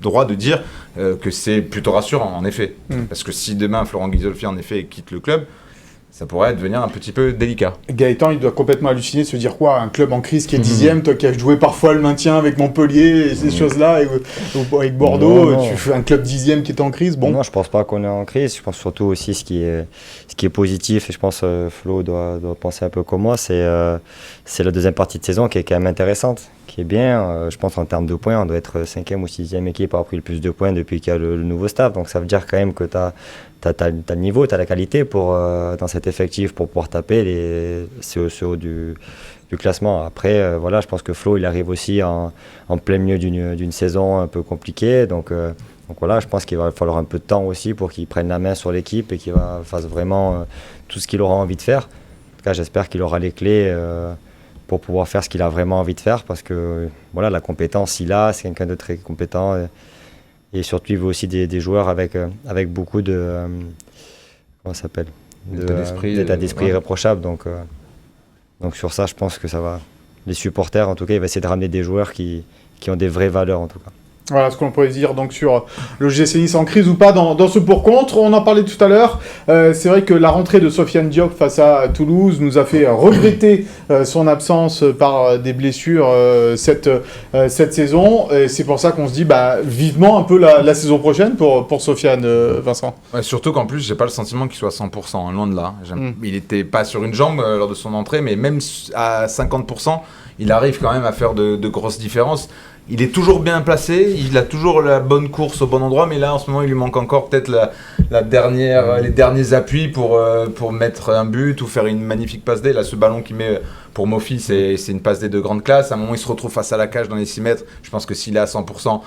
droit de dire que c'est plutôt rassurant, en effet. Parce que si demain, Florent Ghisolfi, en effet, quitte le club, ça pourrait devenir un petit peu délicat.
Gaëtan, il doit complètement halluciner, se dire quoi? Un club en crise qui est 10e, toi qui as joué parfois le maintien avec Montpellier et ces choses-là, avec Bordeaux, tu fais un club 10e qui est en crise. Bon.
Non, je pense pas qu'on est en crise. Je pense surtout aussi ce qui est positif, et je pense Flo doit penser un peu comme moi, c'est la deuxième partie de saison qui est quand même intéressante, qui est bien. Je pense en termes de points, on doit être 5e ou 6e équipe à avoir pris le plus de points depuis qu'il y a le nouveau staff. Donc ça veut dire quand même que tu as le niveau, tu as la qualité dans cet effectif pour pouvoir taper ce haut du classement. Après, je pense que Flo, il arrive aussi en plein milieu d'une saison un peu compliquée. Donc voilà, je pense qu'il va falloir un peu de temps aussi pour qu'il prenne la main sur l'équipe et qu'il fasse vraiment tout ce qu'il aura envie de faire. En tout cas, j'espère qu'il aura les clés pour pouvoir faire ce qu'il a vraiment envie de faire, parce que la compétence, c'est quelqu'un de très compétent. Et surtout, il veut aussi des joueurs avec beaucoup de... comment ça s'appelle? D'état d'esprit irréprochable. Donc sur ça, je pense que ça va... Les supporters, en tout cas, il va essayer de ramener des joueurs qui ont des vraies valeurs, en tout cas.
Voilà ce qu'on pourrait dire donc sur le GC Nice en crise ou pas dans ce pour-contre. On en parlait tout à l'heure. C'est vrai que la rentrée de Sofiane Diop face à Toulouse nous a fait regretter son absence par des blessures cette saison. Et c'est pour ça qu'on se dit vivement un peu la saison prochaine pour Sofiane, Vincent.
Ouais, surtout qu'en plus, j'ai pas le sentiment qu'il soit à 100%, loin de là. Il était pas sur une jambe lors de son entrée, mais même à 50%, il arrive quand même à faire de grosses différences. Il est toujours bien placé, il a toujours la bonne course au bon endroit, mais là en ce moment il lui manque encore peut-être les derniers appuis pour mettre un but ou faire une magnifique passe D. Là, ce ballon qu'il met pour Mofi, c'est une passe D de grande classe. À un moment il se retrouve face à la cage dans les 6 mètres. Je pense que s'il est à 100%,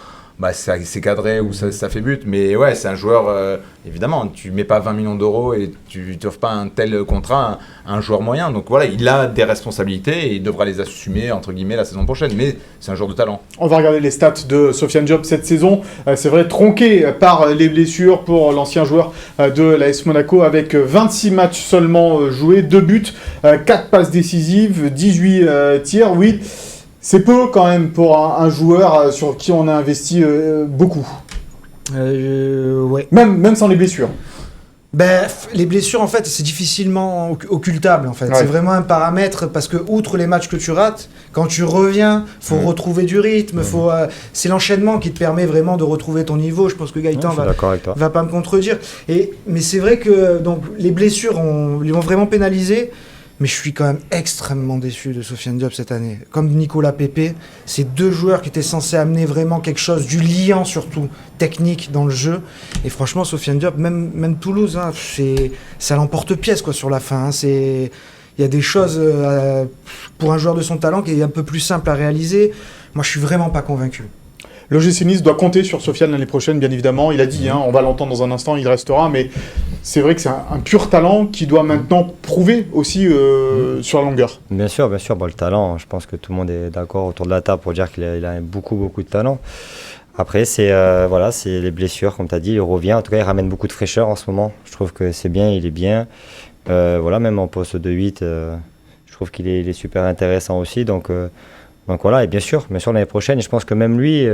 c'est cadré ou ça fait but. Mais ouais, c'est un joueur, évidemment, tu mets pas 20 millions d'euros et tu t'offres pas un tel contrat à un joueur moyen. Donc voilà, il a des responsabilités et il devra les assumer, entre guillemets, la saison prochaine. Mais c'est un joueur de talent.
On va regarder les stats de Sofiane Diop cette saison. C'est vrai, tronqué par les blessures pour l'ancien joueur de l'AS Monaco, avec 26 matchs seulement joués, 2 buts, 4 passes décisives, 18 tirs, oui. C'est peu quand même pour un joueur sur qui on a investi beaucoup.
Ouais.
Même sans les blessures.
Les blessures, en fait, c'est difficilement occultable. En fait. Ouais. C'est vraiment un paramètre parce que, outre les matchs que tu rates, quand tu reviens, il faut retrouver du rythme. C'est l'enchaînement qui te permet vraiment de retrouver ton niveau. Je pense que Gaëtan va pas me contredire. Mais c'est vrai que donc, les blessures lui ont vraiment pénalisé. mais je suis quand même extrêmement déçu de Sofiane Diop cette année. Comme Nicolas Pepe, c'est 2 joueurs qui étaient censés amener vraiment quelque chose, du liant surtout, technique dans le jeu. Et franchement, Sofiane Diop, même Toulouse, hein, c'est à l'emporte-pièce quoi, sur la fin. Hein, il y a des choses, pour un joueur de son talent, qui est un peu plus simple à réaliser. Moi, je suis vraiment pas convaincu.
L'OGC Nice doit compter sur Sofiane l'année prochaine, bien évidemment. Il a dit, on va l'entendre dans un instant, il restera. Mais c'est vrai que c'est un pur talent qui doit maintenant prouver aussi sur la longueur.
Bien sûr. Bon, le talent, je pense que tout le monde est d'accord autour de la table pour dire qu'il a beaucoup de talent. Après, c'est les blessures, comme tu as dit. Il revient. En tout cas, il ramène beaucoup de fraîcheur en ce moment. Je trouve que c'est bien, il est bien. Même en poste de 8, je trouve qu'il est super intéressant aussi. Donc voilà, et bien sûr l'année prochaine, et je pense que même lui,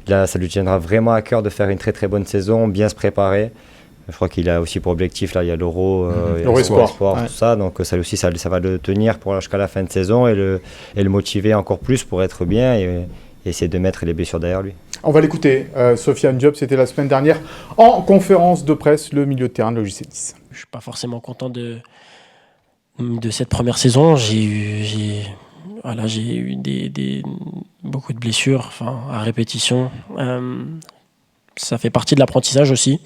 ça lui tiendra vraiment à cœur de faire une très très bonne saison, bien se préparer. Je crois qu'il a aussi pour objectif, là il y a l'Euro,
Espoir,
tout ça, donc ça aussi ça va le tenir jusqu'à la fin de saison et le motiver encore plus pour être bien et essayer de mettre les blessures derrière lui.
On va l'écouter, Sofiane Diop, c'était la semaine dernière en conférence de presse, le milieu de terrain de l'OGC Nice.
Je ne suis pas forcément content de cette première saison. J'ai eu beaucoup de blessures à répétition. Ça fait partie de l'apprentissage aussi.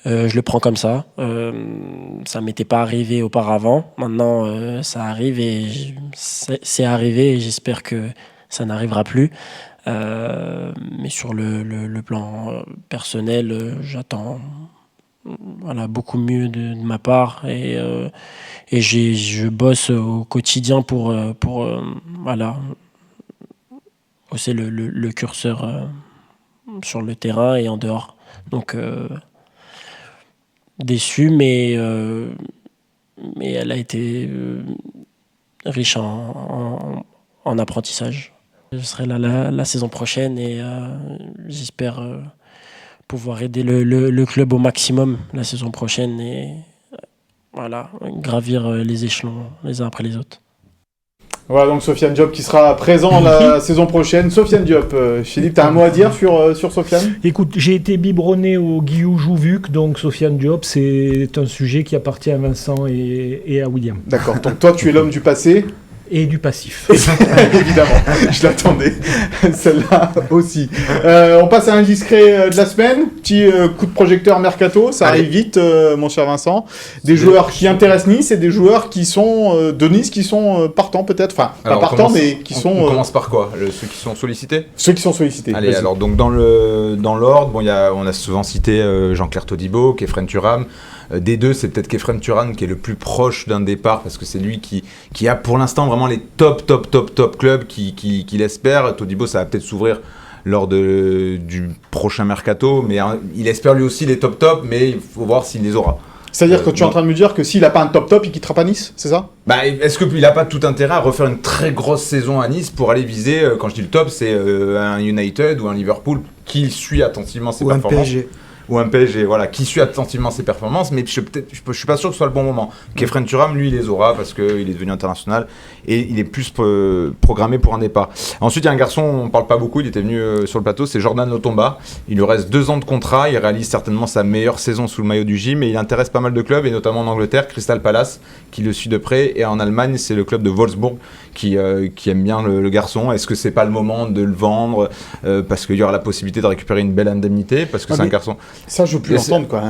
Je le prends comme ça. Ça ne m'était pas arrivé auparavant. Maintenant, ça arrive et c'est arrivé et j'espère que ça n'arrivera plus. Mais sur le plan personnel, j'attends beaucoup mieux de ma part et je bosse au quotidien pour hausser le curseur sur le terrain et en dehors. Donc déçu, mais elle a été riche en apprentissage. Je serai là la saison prochaine et j'espère pouvoir aider le club au maximum la saison prochaine et gravir les échelons les uns après les autres.
Voilà donc Sofiane Diop qui sera présent la saison prochaine. Sofiane Diop, Philippe, tu as un mot à dire sur Sofiane ?
Écoute, j'ai été biberonné au Guillou Jouvuc, donc Sofiane Diop, c'est un sujet qui appartient à Vincent et à William.
D'accord, donc toi tu es l'homme du passé
et du passif.
Évidemment, je l'attendais, celle-là aussi. On passe à un discret de la semaine, petit coup de projecteur mercato, ça arrive vite mon cher Vincent. Des joueurs qui intéressent Nice et des joueurs qui sont de Nice qui sont partants peut-être, enfin pas partants mais qui sont...
On commence par quoi ? Ceux qui sont sollicités ?
Ceux qui sont sollicités.
Allez, alors donc dans l'ordre, on a souvent cité Jean-Claire Todibo, Kefren Turam. Des deux, c'est peut-être Kefren Turam qui est le plus proche d'un départ parce que c'est lui qui a pour l'instant vraiment les top clubs qui l'espèrent. Todibo, ça va peut-être s'ouvrir lors du prochain mercato, mais il espère lui aussi les top, mais il faut voir s'il les aura.
C'est-à-dire que tu es en train de me dire que s'il n'a pas un top, il quittera pas Nice, c'est ça ?
Est-ce qu'il n'a pas tout intérêt à refaire une très grosse saison à Nice pour aller viser, quand je dis le top, c'est un United ou un Liverpool qui suit attentivement ses performances. Ou un PSG, qui suit attentivement ses performances, mais je suis pas sûr que ce soit le bon moment. Kefren Turam, lui, il les aura parce qu'il est devenu international et il est plus programmé pour un départ. Ensuite, il y a un garçon, on ne parle pas beaucoup, il était venu sur le plateau, c'est Jordan Lotomba. Il lui reste 2 ans de contrat, il réalise certainement sa meilleure saison sous le maillot du gym et il intéresse pas mal de clubs, et notamment en Angleterre, Crystal Palace, qui le suit de près, et en Allemagne, c'est le club de Wolfsburg qui aime bien le garçon. Est-ce que c'est pas le moment de le vendre parce qu'il y aura la possibilité de récupérer une belle indemnité parce que c'est un garçon...
Ça, je veux plus l'entendre, quoi.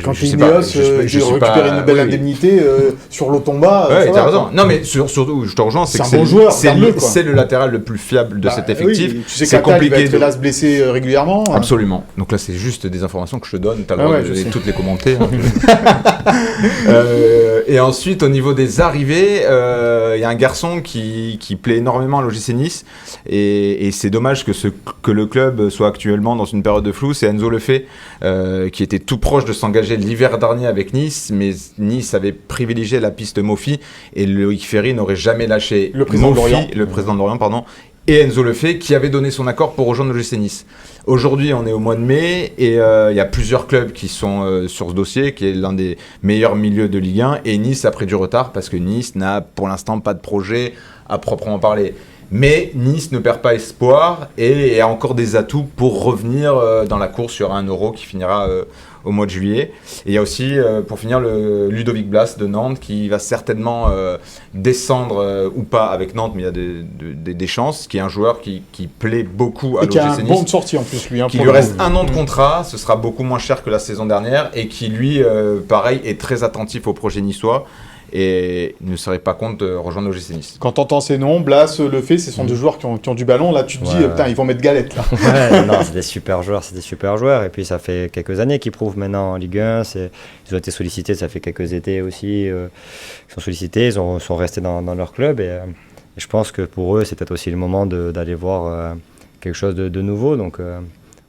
Quand tu es Ineos, j'ai récupéré une belle indemnité sur Lotomba.
Ouais, t'as raison. Non, mais surtout, je te rejoins, c'est que c'est le latéral le plus fiable de cet effectif.
Oui, tu sais c'est compliqué. Il va être là se blesser régulièrement.
Absolument. Donc là, c'est juste des informations que je te donne. T'as le droit de toutes les commenter. Et ensuite, au niveau des arrivées, il y a un garçon qui plaît énormément à l'OGC Nice. Et c'est dommage que le club soit actuellement dans une période de flou. C'est Enzo Lefebvre. Qui était tout proche de s'engager l'hiver dernier avec Nice, mais Nice avait privilégié la piste Mofi et Loïc Ferry n'aurait jamais lâché
le président de
Lorient, et Enzo Lefebvre qui avait donné son accord pour rejoindre le GC Nice. Aujourd'hui, on est au mois de mai et il y a plusieurs clubs qui sont sur ce dossier, qui est l'un des meilleurs milieux de Ligue 1, et Nice a pris du retard parce que Nice n'a pour l'instant pas de projet à proprement parler. Mais Nice ne perd pas espoir et a encore des atouts pour revenir dans la course sur un Euro qui finira au mois de juillet. Et il y a aussi, pour finir, le Ludovic Blas de Nantes qui va certainement descendre ou pas avec Nantes, mais il y a des chances, qui est un joueur qui plaît beaucoup à l'OGC Nice.
Et qui a un bon de sortie en plus, lui.
Qui lui reste un an de contrat, ce sera beaucoup moins cher que la saison dernière, et qui lui, pareil, est très attentif au projet niçois. Et ne serait pas contre de rejoindre l'OGC Nice.
Quand tu entends ces noms, Blas, Le Fait, ce sont deux joueurs qui ont du ballon. Là, tu te dis, putain, ils vont mettre galette. Là.
Ouais, non, c'est des super joueurs. Et puis, ça fait quelques années qu'ils prouvent maintenant en Ligue 1. Ils ont été sollicités, ça fait quelques étés aussi. Ils sont sollicités, ils sont restés dans leur club. Et je pense que pour eux, c'est peut-être aussi le moment d'aller voir quelque chose de nouveau. Donc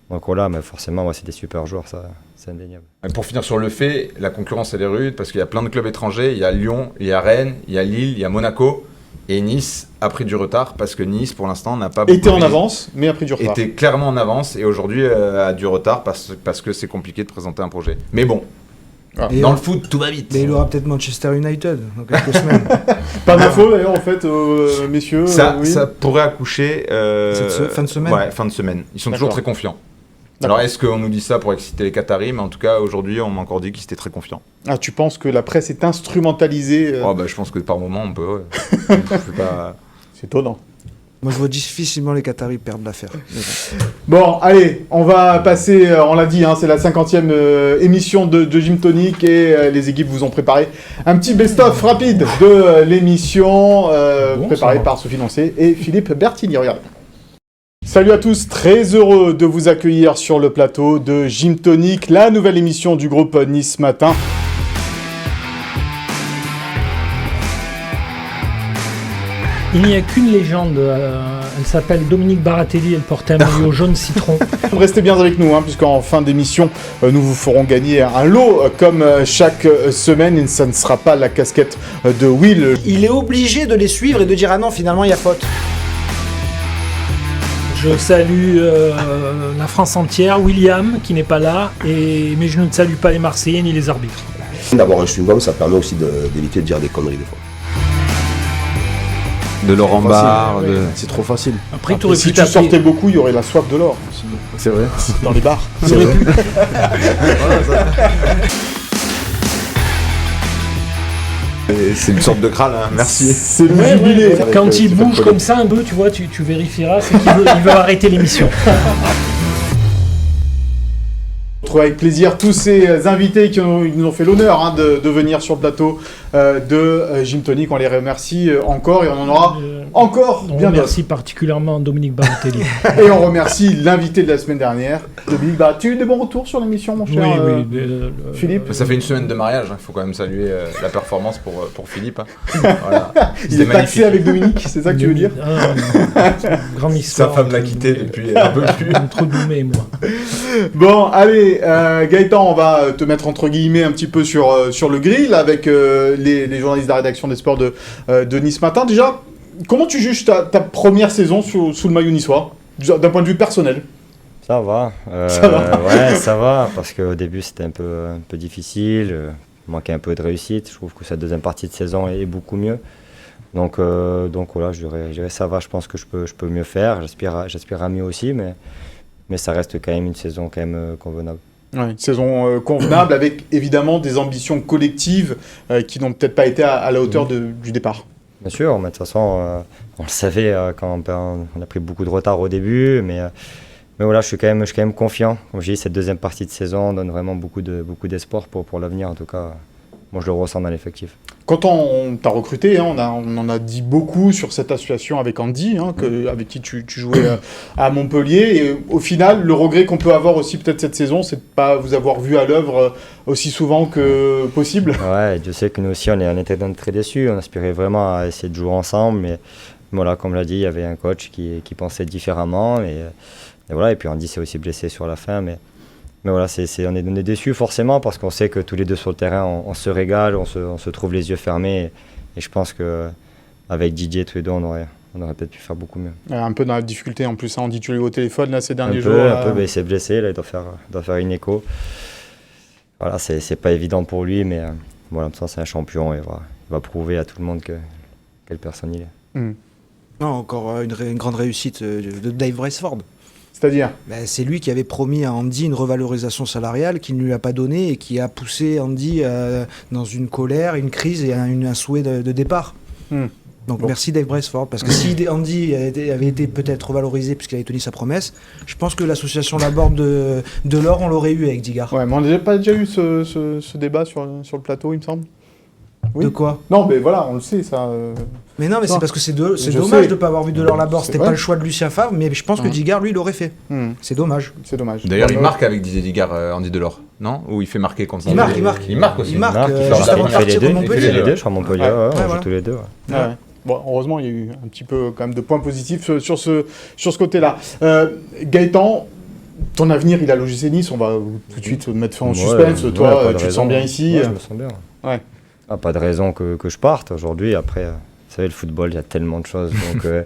voilà, mais forcément, c'est des super joueurs, ça. C'est indéniable.
Pour finir sur Le Fait, la concurrence elle est rude parce qu'il y a plein de clubs étrangers. Il y a Lyon, il y a Rennes, il y a Lille, il y a Monaco. Et Nice a pris du retard parce que Nice, pour l'instant, n'a pas...
Était en avance, mais a pris du retard.
Était clairement en avance et aujourd'hui a du retard parce que c'est compliqué de présenter un projet. Mais bon, dans le foot, tout va vite.
Mais il aura peut-être Manchester United dans quelques semaines.
Pas d'infos d'ailleurs, en fait, messieurs.
Ça pourrait accoucher...
fin de semaine.
Ouais, fin de semaine. Ils sont toujours très confiants. Alors, est-ce qu'on nous dit ça pour exciter les Qataris? Mais en tout cas, aujourd'hui, on m'a encore dit qu'ils étaient très confiants.
Ah, tu penses que la presse est instrumentalisée
Je pense que par moment, on peut,
C'est étonnant.
Moi, je vois difficilement les Qataris perdre l'affaire.
Bon, allez, on va passer, on l'a dit, c'est la 50e émission de Gym Tonic et les équipes vous ont préparé un petit best-of rapide de l'émission préparé par Sophie Lancé et Philippe Bertini. Regardez. Salut à tous, très heureux de vous accueillir sur le plateau de Gym Tonic, la nouvelle émission du groupe Nice Matin.
Il n'y a qu'une légende, elle s'appelle Dominique Baratelli, elle portait un maillot jaune citron.
Restez bien avec nous, puisqu'en fin d'émission, nous vous ferons gagner un lot comme chaque semaine, et ça ne sera pas la casquette de Will.
Il est obligé de les suivre et de dire « Ah non, finalement, il y a faute ».
Je salue la France entière, William qui n'est pas là, mais je ne salue pas les Marseillais ni les arbitres.
D'avoir un chewing-gum, ça permet aussi d'éviter de dire des conneries des fois.
De Laurent Barre,
c'est trop facile.
Après
si tu sortais beaucoup, il y aurait la soif de l'or.
C'est vrai.
Dans les bars.
C'est vrai. C'est une sorte de crâne, merci.
C'est le jubilé.
Quand il bouge comme ça un peu, tu vois, tu vérifieras, c'est qu'il veut arrêter l'émission.
On retrouve avec plaisir tous ces invités qui nous ont fait l'honneur de venir sur le plateau de Gym Tonic. On les remercie encore et on en aura encore bien d'autres.
On remercie particulièrement Dominique Baratelli.
Et on remercie l'invité de la semaine dernière, Dominique Baratelli. Tu as eu des bons retours sur l'émission, mon cher Philippe?
Ça fait une semaine de mariage, il faut quand même saluer la performance pour Philippe. Voilà.
Il est taxé avec Dominique, c'est ça que tu veux dire?
Grande histoire.
Sa femme l'a quitté depuis un peu plus.
Entre nous et moi.
Bon, allez, Gaëtan, on va te mettre entre guillemets un petit peu sur le grill avec les journalistes de la rédaction des sports de Nice Matin. Déjà, comment tu juges ta première saison sous le maillot niçois, d'un point de vue personnel?
Ça va.
Ça va.
Ouais, ça va, parce qu'au début c'était un peu difficile, manquait un peu de réussite. Je trouve que cette deuxième partie de saison est beaucoup mieux. Donc voilà, je dirais ça va, je pense que je peux mieux faire. J'aspire à mieux aussi, mais ça reste quand même une saison convenable.
Ouais, une saison convenable avec évidemment des ambitions collectives qui n'ont peut-être pas été à la hauteur du départ.
Bien sûr, mais de toute façon, on le savait quand on a pris beaucoup de retard au début, mais voilà, je suis quand même confiant. Comme j'ai dit, cette deuxième partie de saison donne vraiment beaucoup d'espoir pour l'avenir. En tout cas, moi je le ressens dans l'effectif.
Quand on t'a recruté, on en a dit beaucoup sur cette association avec Andy, avec qui tu jouais à Montpellier. Et au final, le regret qu'on peut avoir aussi peut-être cette saison, c'est de ne pas vous avoir vu à l'œuvre aussi souvent que possible.
Ouais, Dieu sait que nous aussi, on était très déçus. On aspirait vraiment à essayer de jouer ensemble. Mais voilà, comme l'a dit, il y avait un coach qui pensait différemment. Et voilà, et puis Andy s'est aussi blessé sur la fin. Mais voilà, on est déçus forcément parce qu'on sait que tous les deux sur le terrain, on se régale, on se trouve les yeux fermés. Et je pense qu'avec Didier, tous les deux, on aurait peut-être pu faire beaucoup mieux.
Un peu dans la difficulté en plus, on dit tu l'as eu au téléphone là, ces derniers jours.
Un peu, il s'est blessé, là, il doit faire une écho. Voilà, c'est pas évident pour lui, mais voilà, c'est un champion et il va prouver à tout le monde quelle personne il est.
Non, encore une grande réussite de Dave Brailsford.
C'est-à-dire
c'est lui qui avait promis à Andy une revalorisation salariale qu'il ne lui a pas donnée et qui a poussé Andy dans une colère, une crise et un souhait de départ. Donc merci Dave Brailsford, parce que si Andy avait été peut-être revalorisé puisqu'il avait tenu sa promesse, je pense que l'association Laborde de l'Or, on l'aurait eu avec Digard.
Ouais, mais on n'a pas déjà eu ce débat sur le plateau, il me semble. Oui.
De quoi ?
Non, mais voilà, on le sait, ça.
Mais non, mais c'est parce que c'est dommage de ne pas avoir vu Delors Laborde. C'était pas le choix de Lucien Favre, mais je pense que Digard, lui, l'aurait fait. C'est dommage.
C'est dommage.
D'ailleurs, il marque avec Didier Digard, Andy Delors, non ? Ou il fait marquer contre
Il marque aussi. Il marque juste avant de partir contre Montpellier.
Il fait les deux, je crois, Montpellier, on joue tous les deux.
Bon, heureusement, il y a eu un petit peu quand même de points positifs sur ce côté-là. Gaëtan, ton avenir, il a l'OGC Nice. On va tout de suite mettre fin au suspense. Toi, tu te sens bien ici ?
Je me sens bien. Ouais. Pas de raison que je parte aujourd'hui. Après, vous savez, le football, il y a tellement de choses. Donc, je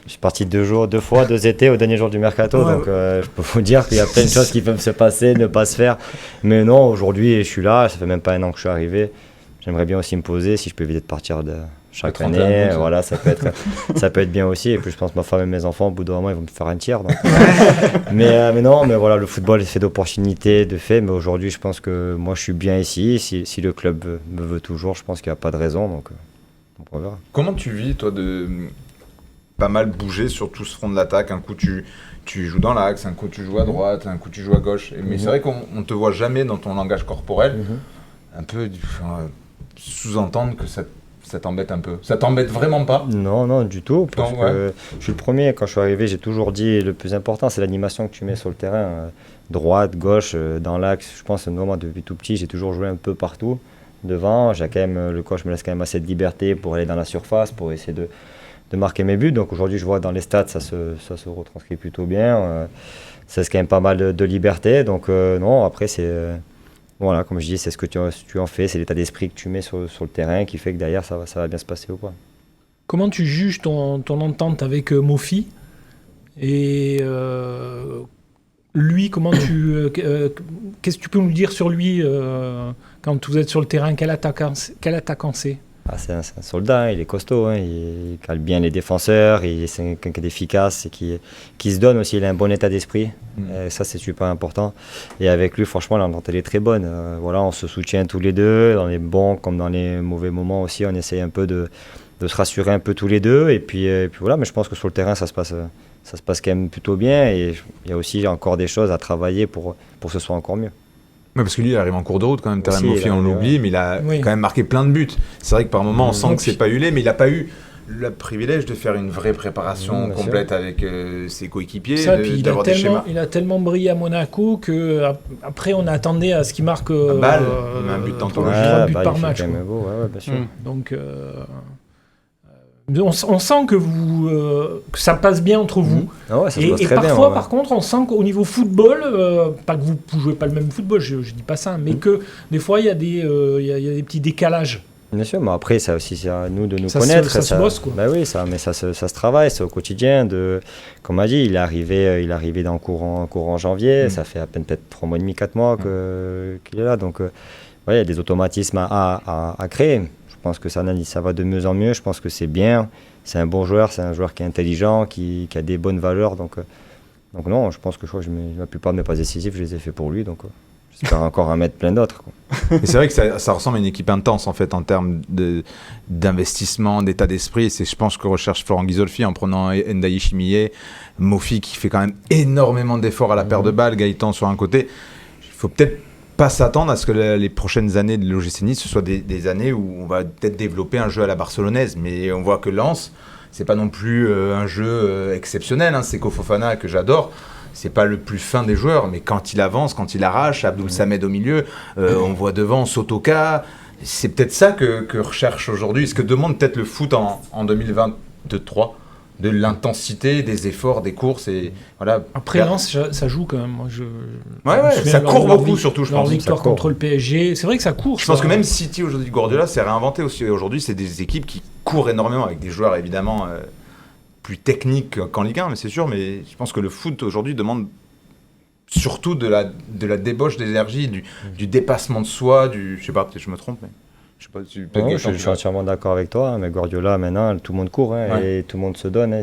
suis parti 2 fois, 2 étés au dernier jour du mercato. Donc, je peux vous dire qu'il y a plein de choses qui peuvent se passer, ne pas se faire. Mais non, aujourd'hui, je suis là. Ça fait même pas 1 an que je suis arrivé. J'aimerais bien aussi me poser si je peux éviter de partir chaque année. Voilà, ça peut être bien aussi. Et puis, je pense que ma femme et mes enfants, au bout d'un moment, ils vont me faire un tiers. Donc. mais non, mais voilà, le football est fait d'opportunités, de faits. Mais aujourd'hui, je pense que moi, je suis bien ici. Si le club me veut toujours, je pense qu'il n'y a pas de raison. Donc, on verra.
Comment tu vis, toi, de pas mal bouger sur tout ce front de l'attaque ? Un coup, tu joues dans l'axe, un coup, tu joues à droite, un coup, tu joues à gauche. Mais c'est vrai qu'on ne te voit jamais dans ton langage corporel. Un peu sous-entendre que ça t'embête un peu. Ça t'embête vraiment pas ?
Non, du tout. Parce que je suis le premier. Quand je suis arrivé, j'ai toujours dit le plus important, c'est l'animation que tu mets sur le terrain. Droite, gauche, dans l'axe. Je pense que moi, depuis tout petit, j'ai toujours joué un peu partout. Devant, le coach me laisse quand même assez de liberté pour aller dans la surface, pour essayer de marquer mes buts. Donc aujourd'hui, je vois dans les stats, ça se retranscrit plutôt bien. Ça c'est quand même pas mal de liberté. Donc non, après, c'est... Voilà, comme je dis, c'est ce que tu en fais, c'est l'état d'esprit que tu mets sur le terrain qui fait que derrière ça va bien se passer ou pas.
Comment tu juges ton entente avec Mofi ? Et lui, comment qu'est-ce que tu peux nous dire sur lui quand vous êtes sur le terrain ? Quel attaquant c'est ?
C'est un soldat, il est costaud, il cale bien les défenseurs, c'est quelqu'un qui est efficace et qui se donne aussi, il a un bon état d'esprit, et ça c'est super important. Et avec lui, franchement, l'entente elle est très bonne. Voilà, on se soutient tous les deux, dans les bons comme dans les mauvais moments aussi, on essaye un peu de se rassurer un peu tous les deux, et puis voilà, mais je pense que sur le terrain ça se passe quand même plutôt bien, et il y a aussi encore des choses à travailler pour que ce soit encore mieux.
Oui, parce que lui, il arrive en cours de route quand même, Terem Mofi, on l'oublie, mais il a quand même marqué plein de buts. C'est vrai que par moments, on sent que c'est pas hulé, mais il n'a pas eu le privilège de faire une vraie préparation complète avec ses coéquipiers, d'avoir des schémas.
Il a tellement brillé à Monaco qu'après, on attendait à ce qu'il marque
un but d'anthologie.
3 buts par match.
Beau, bien sûr.
Donc... on sent que ça passe bien entre vous.
Ça se passe très
parfois,
bien,
par contre, on sent qu'au niveau football, pas que vous ne jouez pas le même football, je dis pas ça, mais que des fois, il y a des petits décalages.
Bien sûr, mais après, ça aussi, c'est à nous de nous connaître.
Ça se bosse, quoi.
Oui, ça se travaille, c'est au quotidien. Comme on a dit, il est arrivé dans courant janvier, ça fait à peine peut-être 3 mois et demi, 4 mois qu'il est là. Donc, il y a des automatismes à créer. Je pense que ça va de mieux en mieux, je pense que c'est bien, c'est un bon joueur, c'est un joueur qui est intelligent, qui a des bonnes valeurs, donc non, je pense que la plupart de mes passes décisives, je les ai fait pour lui, donc j'espère encore en mettre plein d'autres.
Et c'est vrai que ça ressemble à une équipe intense en fait en termes d'investissement, d'état d'esprit, et c'est je pense que recherche Florent Ghisolfi en prenant Ndaye Chimie, Mofi qui fait quand même énormément d'efforts à la paire de balles, Gaëtan sur un côté, il faut peut-être pas s'attendre à ce que les prochaines années de l'OGC Nice ce soient des années où on va peut-être développer un jeu à la barcelonaise, mais on voit que Lens, c'est pas non plus un jeu exceptionnel, Seko Fofana que j'adore, c'est pas le plus fin des joueurs, mais quand il avance, quand il arrache, Abdoul Samed au milieu, on voit devant Sotoka, c'est peut-être ça que recherche aujourd'hui, ce que demande peut-être le foot en 2023, de l'intensité, des efforts, des courses et voilà.
Après Lens, ça joue quand même.
Ça court beaucoup surtout, je pense.
Leur victoire contre le PSG, c'est vrai que ça court.
Je pense que même City aujourd'hui, Guardiola s'est réinventé aussi. Aujourd'hui, c'est des équipes qui courent énormément avec des joueurs évidemment plus techniques qu'en Ligue 1, mais c'est sûr. Mais je pense que le foot aujourd'hui demande surtout de la débauche d'énergie, du dépassement de soi, je sais pas, peut-être je me trompe, mais Je sais pas si
je suis entièrement d'accord avec toi, mais Guardiola, maintenant, tout le monde court et tout le monde se donne.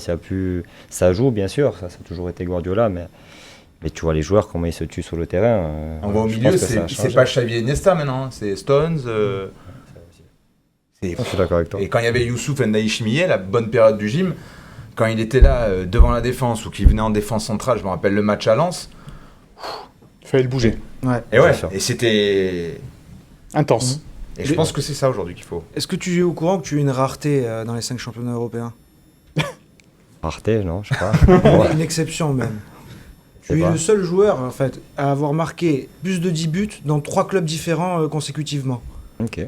Ça joue, bien sûr, ça a toujours été Guardiola, mais tu vois les joueurs, comment ils se tuent sur le terrain.
On voit au milieu, c'est pas Xavi et Iniesta maintenant, c'est Stones.
Je suis d'accord avec toi.
Et quand il y avait Youssouf N'Daïch Millet, la bonne période du gym, quand il était là devant la défense ou qu'il venait en défense centrale, je me rappelle le match à Lens.
Il fallait le bouger.
Et c'était
intense.
Et je pense que c'est ça aujourd'hui qu'il faut.
Est-ce que tu es au courant que tu es une rareté dans les 5 championnats européens?
Rareté, non, je sais pas.
Une exception même. Tu es le seul joueur en fait à avoir marqué plus de 10 buts dans 3 clubs différents consécutivement.
Ok.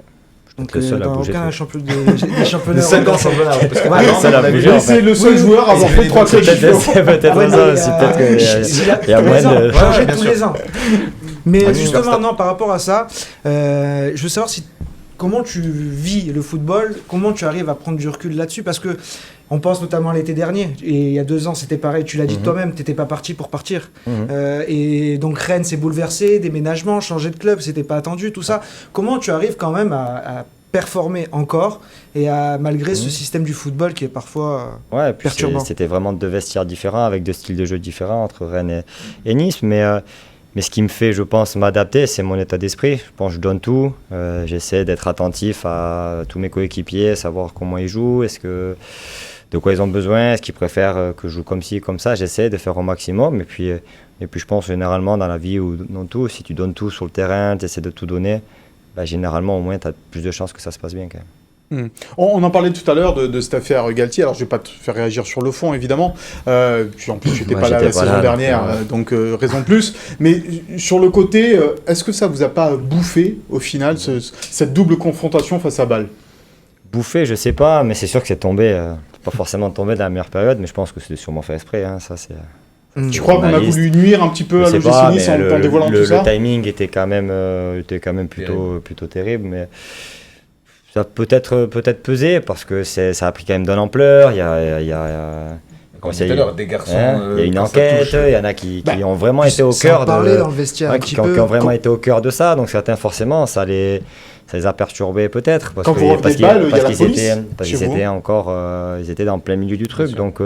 Donc dans aucun des championnats
européens. C'est le seul joueur à avoir fait 3 clubs différents.
C'est peut-être ça aussi. Peut-être qu'il y a moins de
changer tous les ans. Mais justement, non, par rapport à ça, je veux savoir comment tu vis le football, comment tu arrives à prendre du recul là-dessus, parce que on pense notamment à l'été dernier, et il y a 2 ans c'était pareil, tu l'as dit toi-même, tu n'étais pas parti pour partir. Et donc Rennes s'est bouleversé, déménagement, changer de club, c'était pas attendu, tout ça. Comment tu arrives quand même à performer encore, et malgré ce système du football qui est parfois perturbant?
C'était vraiment 2 vestiaires différents, avec 2 styles de jeu différents entre Rennes et Nice, mais ce qui me fait, je pense, m'adapter, c'est mon état d'esprit. Je pense que je donne tout. J'essaie d'être attentif à tous mes coéquipiers, savoir comment ils jouent, de quoi ils ont besoin, est-ce qu'ils préfèrent que je joue comme ci, comme ça. J'essaie de faire au maximum. Et puis je pense généralement dans la vie ou dans tout, si tu donnes tout sur le terrain, tu essaies de tout donner, généralement au moins tu as plus de chances que ça se passe bien quand même.
On en parlait tout à l'heure de cette affaire Galtier. Alors je vais pas te faire réagir sur le fond évidemment, puis en plus tu n'étais pas là la saison dernière, donc raison de plus. Mais sur le côté, est-ce que ça vous a pas bouffé au final cette double confrontation face à Bâle?
Bouffé, je sais pas, mais c'est sûr que c'est tombé, pas forcément tombé dans la meilleure période, mais je pense que c'était sûrement fait exprès. Ça c'est.
Tu crois qu'on a voulu nuire un petit peu à l'OGC Nice en dévoilant tout ça?
Le timing était quand même plutôt terrible, mais. Ça peut-être pesé parce que ça a pris quand même de l'ampleur. Il y a
comme tout à l'heure, des garçons.
Il y a une enquête. Il y en a qui ont vraiment été au cœur
dans le vestiaire
qui ont vraiment été au cœur de ça. Donc certains forcément, ça les a perturbés peut-être parce qu'ils étaient encore ils étaient en plein milieu du truc. Donc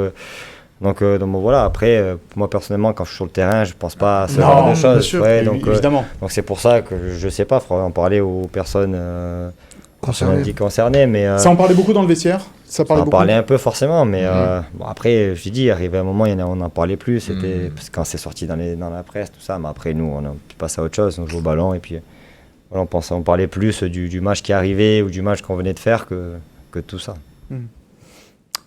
voilà. Après, moi personnellement, quand je suis sur le terrain, je pense pas à ce genre de choses.
Sûr, évidemment.
Donc c'est pour ça que je sais pas. Il faudrait en parler aux personnes. Concerné, mais
ça en parlait beaucoup dans le vestiaire. Ça
en parlait un peu forcément, mais après, je dis, arrivé un moment, on n'en parlait plus. C'était parce que quand c'est sorti dans la presse, tout ça. Mais après, nous, on passe à autre chose. On joue au ballon et puis on parlait plus du match qui arrivait ou du match qu'on venait de faire que tout ça.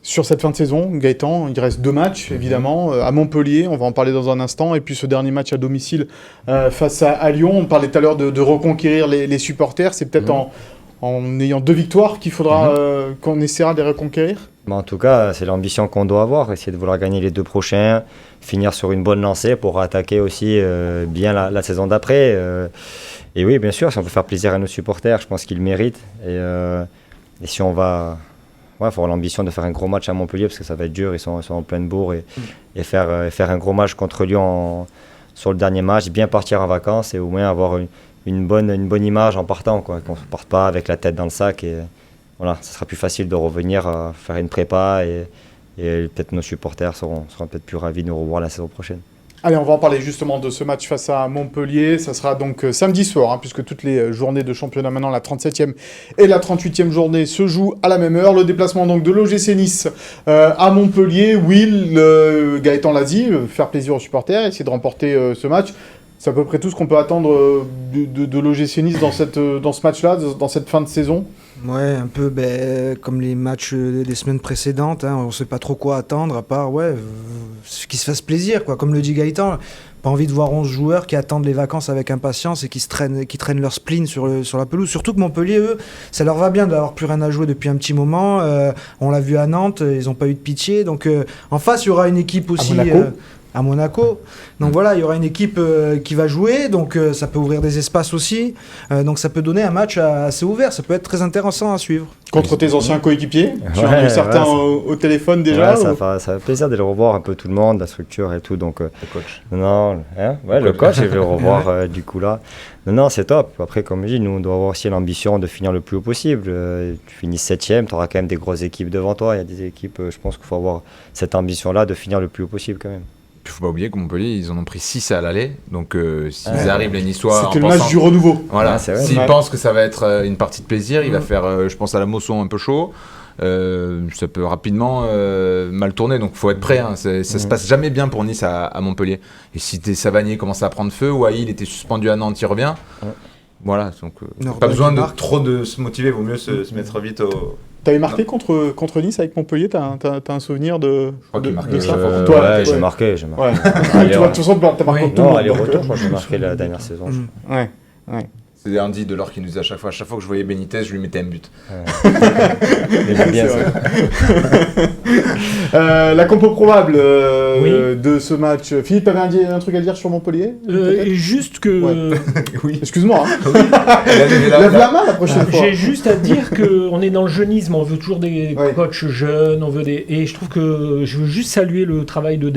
Sur cette fin de saison, Gaëtan, il reste 2 matchs, évidemment, à Montpellier, on va en parler dans un instant, et puis ce dernier match à domicile face à Lyon. On parlait tout à l'heure de reconquérir les supporters. C'est peut-être en ayant 2 victoires qu'il faudra qu'on essaiera de les reconquérir?
En tout cas, c'est l'ambition qu'on doit avoir, essayer de vouloir gagner les 2 prochains, finir sur une bonne lancée pour attaquer aussi bien la saison d'après. Et oui, bien sûr, si on peut faire plaisir à nos supporters, je pense qu'ils le méritent. Et si on va... il faut avoir l'ambition de faire un gros match à Montpellier, parce que ça va être dur, ils sont en pleine bourre, et faire un gros match contre Lyon sur le dernier match, bien partir en vacances et au moins avoir une bonne image en partant, qu'on ne parte pas avec la tête dans le sac. Et voilà, ça sera plus facile de revenir à faire une prépa et peut-être nos supporters seront peut-être plus ravis de nous revoir la saison prochaine.
Allez, on va en parler justement de ce match face à Montpellier. Ça sera donc samedi soir, puisque toutes les journées de championnat maintenant, la 37e et la 38e journée, se jouent à la même heure. Le déplacement donc de l'OGC Nice à Montpellier. Will, Gaëtan l'a dit, faire plaisir aux supporters, essayer de remporter ce match. C'est à peu près tout ce qu'on peut attendre de l'OGC Nice dans ce match-là, dans cette fin de saison.
Ouais, un peu comme les matchs des semaines précédentes. On ne sait pas trop quoi attendre, à part qu'ils se fassent plaisir, quoi. Comme le dit Gaëtan, pas envie de voir 11 joueurs qui attendent les vacances avec impatience et qui traînent leur spleen sur la pelouse. Surtout que Montpellier, eux, ça leur va bien d'avoir plus rien à jouer depuis un petit moment. On l'a vu à Nantes, ils n'ont pas eu de pitié. Donc en face, il y aura une équipe aussi... à Monaco. Donc voilà, il y aura une équipe qui va jouer, donc ça peut ouvrir des espaces aussi. Donc ça peut donner un match assez ouvert, ça peut être très intéressant à suivre.
Contre tes anciens coéquipiers, tu en as eu certains au téléphone déjà
ça fait plaisir de le revoir un peu tout le monde, la structure et tout. Donc,
le coach.
Le coach, je vais le revoir du coup là. Non, c'est top. Après, comme je dis, nous, on doit avoir aussi l'ambition de finir le plus haut possible. Tu finis 7e, tu auras quand même des grosses équipes devant toi. Il y a des équipes, je pense qu'il faut avoir cette ambition-là de finir le plus haut possible quand même.
Il ne faut pas oublier que Montpellier, ils en ont pris 6 à l'aller. Donc, s'ils arrivent, les Niçois.
C'était le match du renouveau.
Voilà. S'ils pensent que ça va être une partie de plaisir, il va faire, je pense, à la Mosson un peu chaud. Ça peut rapidement mal tourner, donc il faut être prêt. Ça se passe jamais bien pour Nice à Montpellier. Et si Savanier commence à prendre feu, ou Aïl était suspendu à Nantes, il revient. Voilà, donc pas besoin de trop de se motiver, vaut mieux se mettre vite au.
T'avais marqué contre Nice avec Montpellier, t'as un souvenir de
ça j'ai marqué. Ouais.
Tu vois, de toute façon, t'as marqué tout le monde.
Aller-retour, je crois que j'ai marqué la dernière saison.
Ouais.
C'est Andy Delors qui nous disait à chaque fois que je voyais Benitez, je lui mettais un but.
Bien
la compo probable de ce match. Philippe, t'avais un truc à dire sur Montpellier
juste que...
Oui. Excuse-moi. Lève la main la prochaine fois.
J'ai juste à dire qu'on est dans le jeunisme, on veut toujours des coachs jeunes, et je trouve que je veux juste saluer le travail de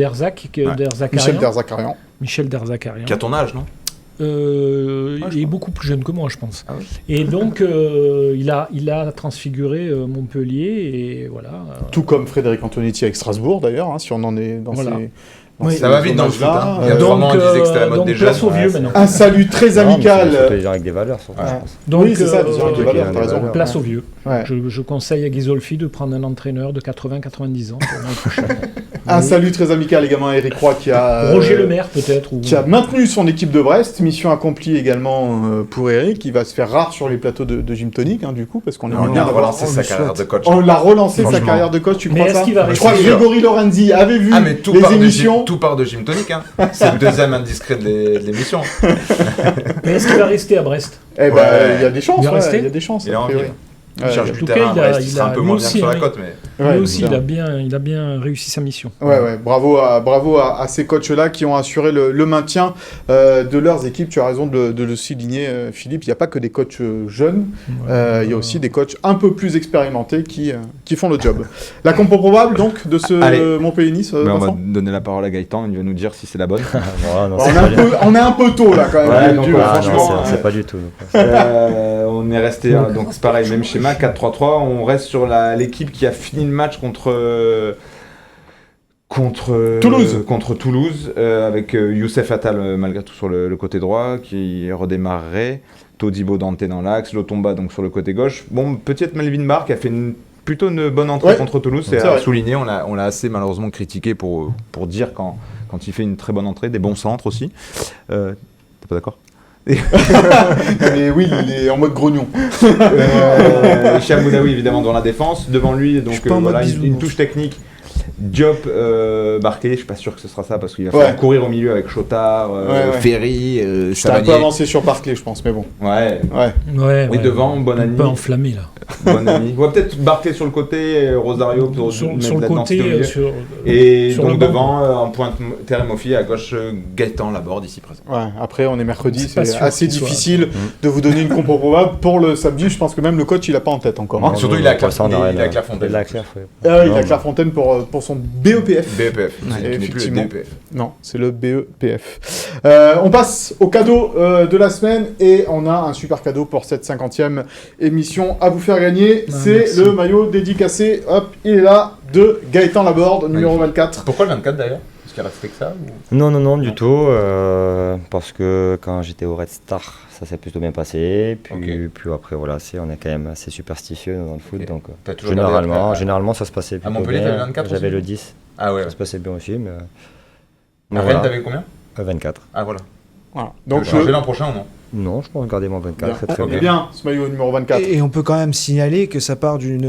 Michel Derzakarian.
Qui a ton âge, non?
Il est beaucoup plus jeune que moi, je pense. Et donc, il a transfiguré Montpellier, et voilà.
Tout comme Frédéric Antonetti avec Strasbourg, d'ailleurs, si on en est dans ces...
Ça va vite dans le foot. Il y a 3 mois, on disait que c'était la mode des jeunes.
Place aux vieux maintenant.
Un salut très amical.
Des gens avec des valeurs, surtout.
Oui, c'est ça, des gens avec des valeurs, t'as raison.
Place aux vieux. Je conseille à Ghisolfi de prendre un entraîneur de 80-90 ans pour l'an prochain.
Un salut très amical également à Eric Roy qui a...
Roger Lemaire peut-être.
Qui a maintenu son équipe de Brest. Mission accomplie également pour Eric, qui va se faire rare sur les plateaux de Gym Tonic, du coup, parce qu'on
a relancé sa carrière de coach.
On l'a relancé sa carrière de coach, tu crois ça? Je crois que Grégory Lorenzi avait vu les émissions.
Tout part de Gym Tonic. C'est le deuxième indiscret de l'émission.
Mais est-ce qu'il va rester à Brest?
Il y a des chances. Il y a des chances.
Il a envie. Il cherche du
terrain à Brest,
il sera un peu moins bien sur la côte.
Lui aussi, il a bien réussi sa mission.
Bravo à ces coachs-là qui ont assuré le maintien de leurs équipes. Tu as raison de le souligner, Philippe. Il n'y a pas que des coachs jeunes. Il y a aussi des coachs un peu plus expérimentés qui font le job. La compo probable, donc, de ce Montpellier-Nice,
on va donner la parole à Gaëtan. Il va nous dire si c'est la bonne.
On est un peu tôt, là, quand même.
Franchement, c'est pas du tout.
On est resté, donc c'est pareil, même schéma, 4-3-3. On reste sur l'équipe qui a fini le match contre Toulouse, avec Youssef Attal malgré tout sur le côté droit qui redémarrerait, Todibo Dante dans l'axe, Lotomba donc sur le côté gauche. Bon, peut-être Melvin Barr qui a fait plutôt une bonne entrée contre Toulouse, c'est à souligner. On l'a assez malheureusement critiqué pour dire quand il fait une très bonne entrée, des bons centres aussi. T'es pas d'accord?
Mais oui, il est en mode grognon.
Hicham Boudaoui évidemment dans la défense, devant lui donc voilà une touche technique. Diop, Barclay, je suis pas sûr que ce sera ça parce qu'il va falloir courir au milieu avec Chotard, Ferry, Savanier.
C'est un peu avancé sur Barclay, je pense, mais bon.
Oui, devant, Bonani.
Un peu enflammé là.
Bonani. Ouais, peut-être Barclay sur le côté, Rosario pour
sur le côté,
et sur donc devant en pointe Terem Moffi, à gauche Gaëtan Laborde ici présent.
Après on est mercredi, c'est assez difficile de vous donner une compo probable pour le samedi. Je pense que même le coach il a pas en tête encore.
Surtout il a Clairefontaine.
Il a Clairefontaine pour son BEPF.
BEPF,
effectivement. Non, c'est le BEPF. On passe au cadeau de la semaine et on a un super cadeau pour cette 50e émission à vous faire gagner. C'est le maillot dédicacé, hop, il est là, de Gaëtan Laborde, numéro 24.
Pourquoi le 24 d'ailleurs? Parce qu'il restait que ça
Non, du tout. Parce que quand j'étais au Red Star, ça s'est plutôt bien passé. Puis après, voilà, on est quand même assez superstitieux dans le foot. Donc, généralement, ça se passait plutôt bien.
À Montpellier, t'avais le 24
J'avais le 10.
Ah ouais.
Ça se passait bien aussi. Mais...
À Rennes, t'avais combien?
24.
Ah voilà.
Donc
changer l'an prochain ou non?
Non, je pense garder mon 24, c'est très
On est
bien.
bien, ce maillot numéro 24.
Et on peut quand même signaler que ça part d'une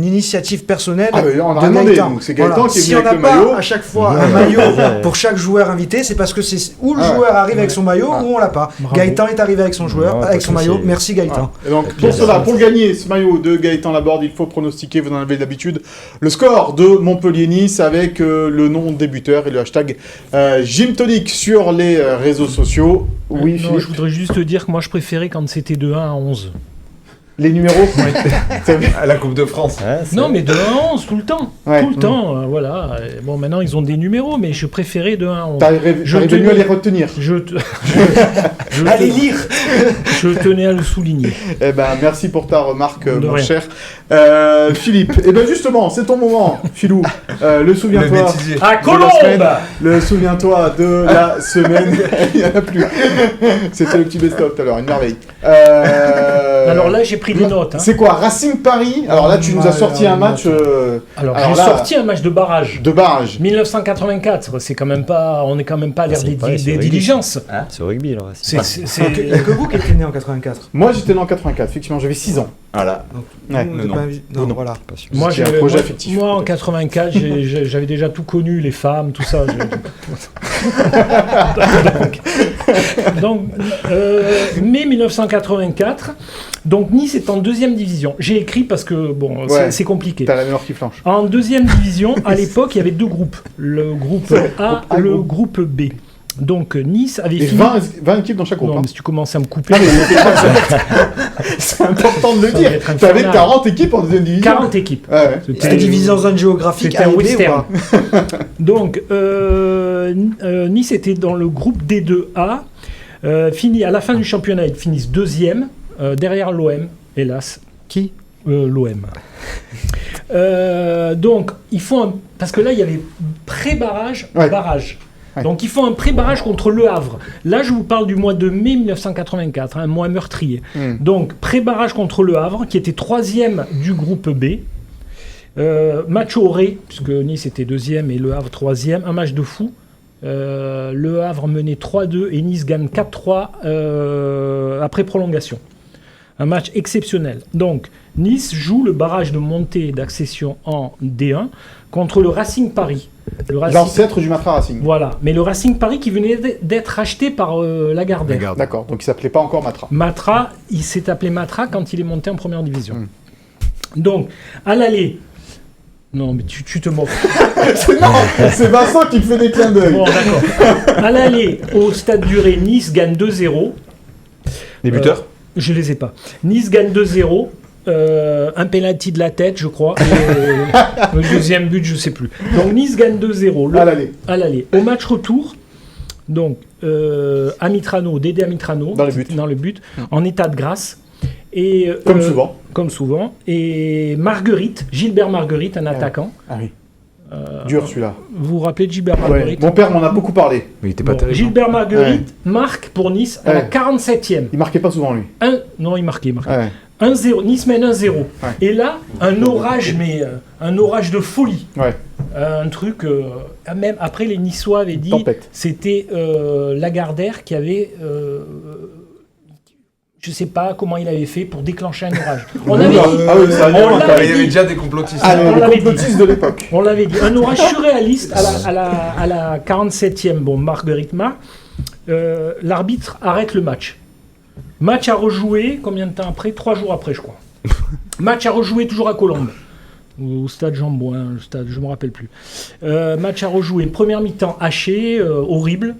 initiative personnelle
on a
de
demandé,
Gaëtan.
donc c'est Gaëtan qui est
Si
venu
on n'a
avec le
pas
maillot.
à chaque fois un maillot pour chaque joueur invité, c'est parce que c'est où le joueur arrive avec son maillot ou on l'a pas.
Bravo.
Gaëtan est arrivé avec son joueur,
Non,
avec son
parce que
maillot.
c'est-
Merci Gaëtan.
Et donc, pour cela, pour gagner ce maillot de Gaëtan Laborde, il faut pronostiquer, vous en avez l'habitude, le score de Montpellier-Nice avec le nom débuteur et le hashtag Gymtonic sur les réseaux sociaux. Oui,
Non,
Philippe.
je voudrais juste te dire que moi je préférais quand c'était de 1 à 11.
Les numéros
À la Coupe de France.
Ouais, c'est-
Non, mais de 1 à 11 tout le temps.
Ouais.
Tout le temps, voilà. Bon, maintenant ils ont des numéros, mais je préférais de 1 à 11.
T'arrives
Je
mieux à
tenais-
les retenir.
Allez lire.
Je tenais à le souligner.
Eh ben, merci pour ta remarque,
De
mon
rien.
cher Philippe. Eh ben, justement, c'est ton moment, Philou. Le souviens-toi.
bêtisier.
À
de la semaine.
Colombe.
Le souviens-toi de la semaine. Il n'y en a plus. C'était le petit best-of tout à l'heure, une merveille.
Alors là, j'ai pris des notes. Hein.
C'est quoi, Racing Paris? Alors là, tu nous as sorti un match
Alors,
alors
j'ai
là-
sorti un match de barrage.
de barrage.
1984, c'est quand même pas, on est quand même pas à l'ère
c'est
des,
pareil, c'est
des
rugby.
diligences.
C'est au rugby, là.
Il n'y a que vous qui êtes né en 84.
Moi, j'étais né en 84, effectivement, j'avais 6 ans.
Voilà.
Ouais.
Vous,
Non,
t'es
non.
pas non,
Non.
voilà.
Moi,
C'était un
j'avais-
projet
moi-
affectif.
moi, en 84, j'avais déjà tout connu, les femmes, tout ça. Donc, mai 1984. Donc Nice est en deuxième division. J'ai écrit parce que bon,
Ouais.
c'est compliqué.
T'as la mémoire qui flanche.
En deuxième division, à l'époque, il y avait deux groupes. Le groupe A,
A,
le
groupe.
groupe B. Donc Nice avait
Et
fini...
20 équipes dans chaque groupe.
Non,
hein.
mais si tu commences à me couper...
Non, mais c'est important de le
Ça
dire.
va être
T'avais
infernal.
40 équipes en deuxième division.
40 équipes.
Ouais, ouais.
C'était divisé en zones géographiques
C'était
A
un
et B ou
western.
pas?
Donc, Nice était dans le groupe D2A. Fini, à la fin du championnat, ils finissent deuxième, derrière l'OM, hélas.
Qui
L'OM. Donc, ils font un... Parce que là, il y avait pré-barrage,
Ouais.
barrage.
Ouais.
Donc, ils font un pré-barrage contre Le Havre. Là, je vous parle du mois de mai 1984, un mois meurtrier. Donc, pré-barrage contre Le Havre, qui était troisième du groupe B. Match au Ré, puisque Nice était deuxième et Le Havre troisième. Un match de fou. Le Havre menait 3-2 et Nice gagne 4-3 après prolongation. Un match exceptionnel. Donc, Nice joue le barrage de montée et d'accession en D1 contre le Racing Paris. Le Racing...
L'ancêtre du Matra Racing.
Voilà. Mais le Racing Paris qui venait d'être racheté par Lagardère.
D'accord, donc il s'appelait pas encore Matra.
Matra, il s'est appelé Matra quand il est monté en première division. Donc, à l'aller... Non, mais tu te moques.
C'est Vincent qui fait des clins d'œil.
Bon, d'accord. À l'aller, au Stade du Ré, Nice gagne 2-0.
Les buteurs
Je les ai pas. Nice gagne 2-0. Un penalty de la tête, je crois. Et le deuxième but, je sais plus. Donc Nice gagne 2-0.
À l'aller.
À l'aller. Au match retour, donc Amitrano, Dédé Amitrano,
Dans le but.
en état de grâce. Et,
Comme souvent.
Comme souvent. Et Marguerite, Gilbert Marguerite, un attaquant.
Ah oui. Dur celui-là.
Vous vous rappelez de Gilbert
Ouais.
Marguerite?
Mon père m'en a beaucoup parlé.
Mais il était pas
Bon,
terrible.
Gilbert Marguerite marque pour Nice à la
Ouais.
47e.
Il marquait pas souvent lui.
Non, il marquait.
Ouais.
1-0, Nice mène 1-0. Et là, un orage, mais un orage de folie.
Ouais.
Un truc, même après les Niçois avaient dit,
Tempête.
c'était Lagardère qui avait, je sais pas comment il avait fait pour déclencher un orage. On avait dit,
Ah oui, ça
on
vient,
l'avait
Il y avait
dit.
déjà des complotistes.
Ah,
on
les
l'avait
complotistes de l'époque.
On l'avait dit, un orage surréaliste à la 47e. Bon, Marguerite marque. L'arbitre arrête le match. Match à rejouer, combien de temps après? 3 jours après, je crois. Match à rejouer toujours à Colombes. Au stade Jean Bouin, le stade, je ne me rappelle plus. Match à rejouer. Première mi-temps hachée, horrible.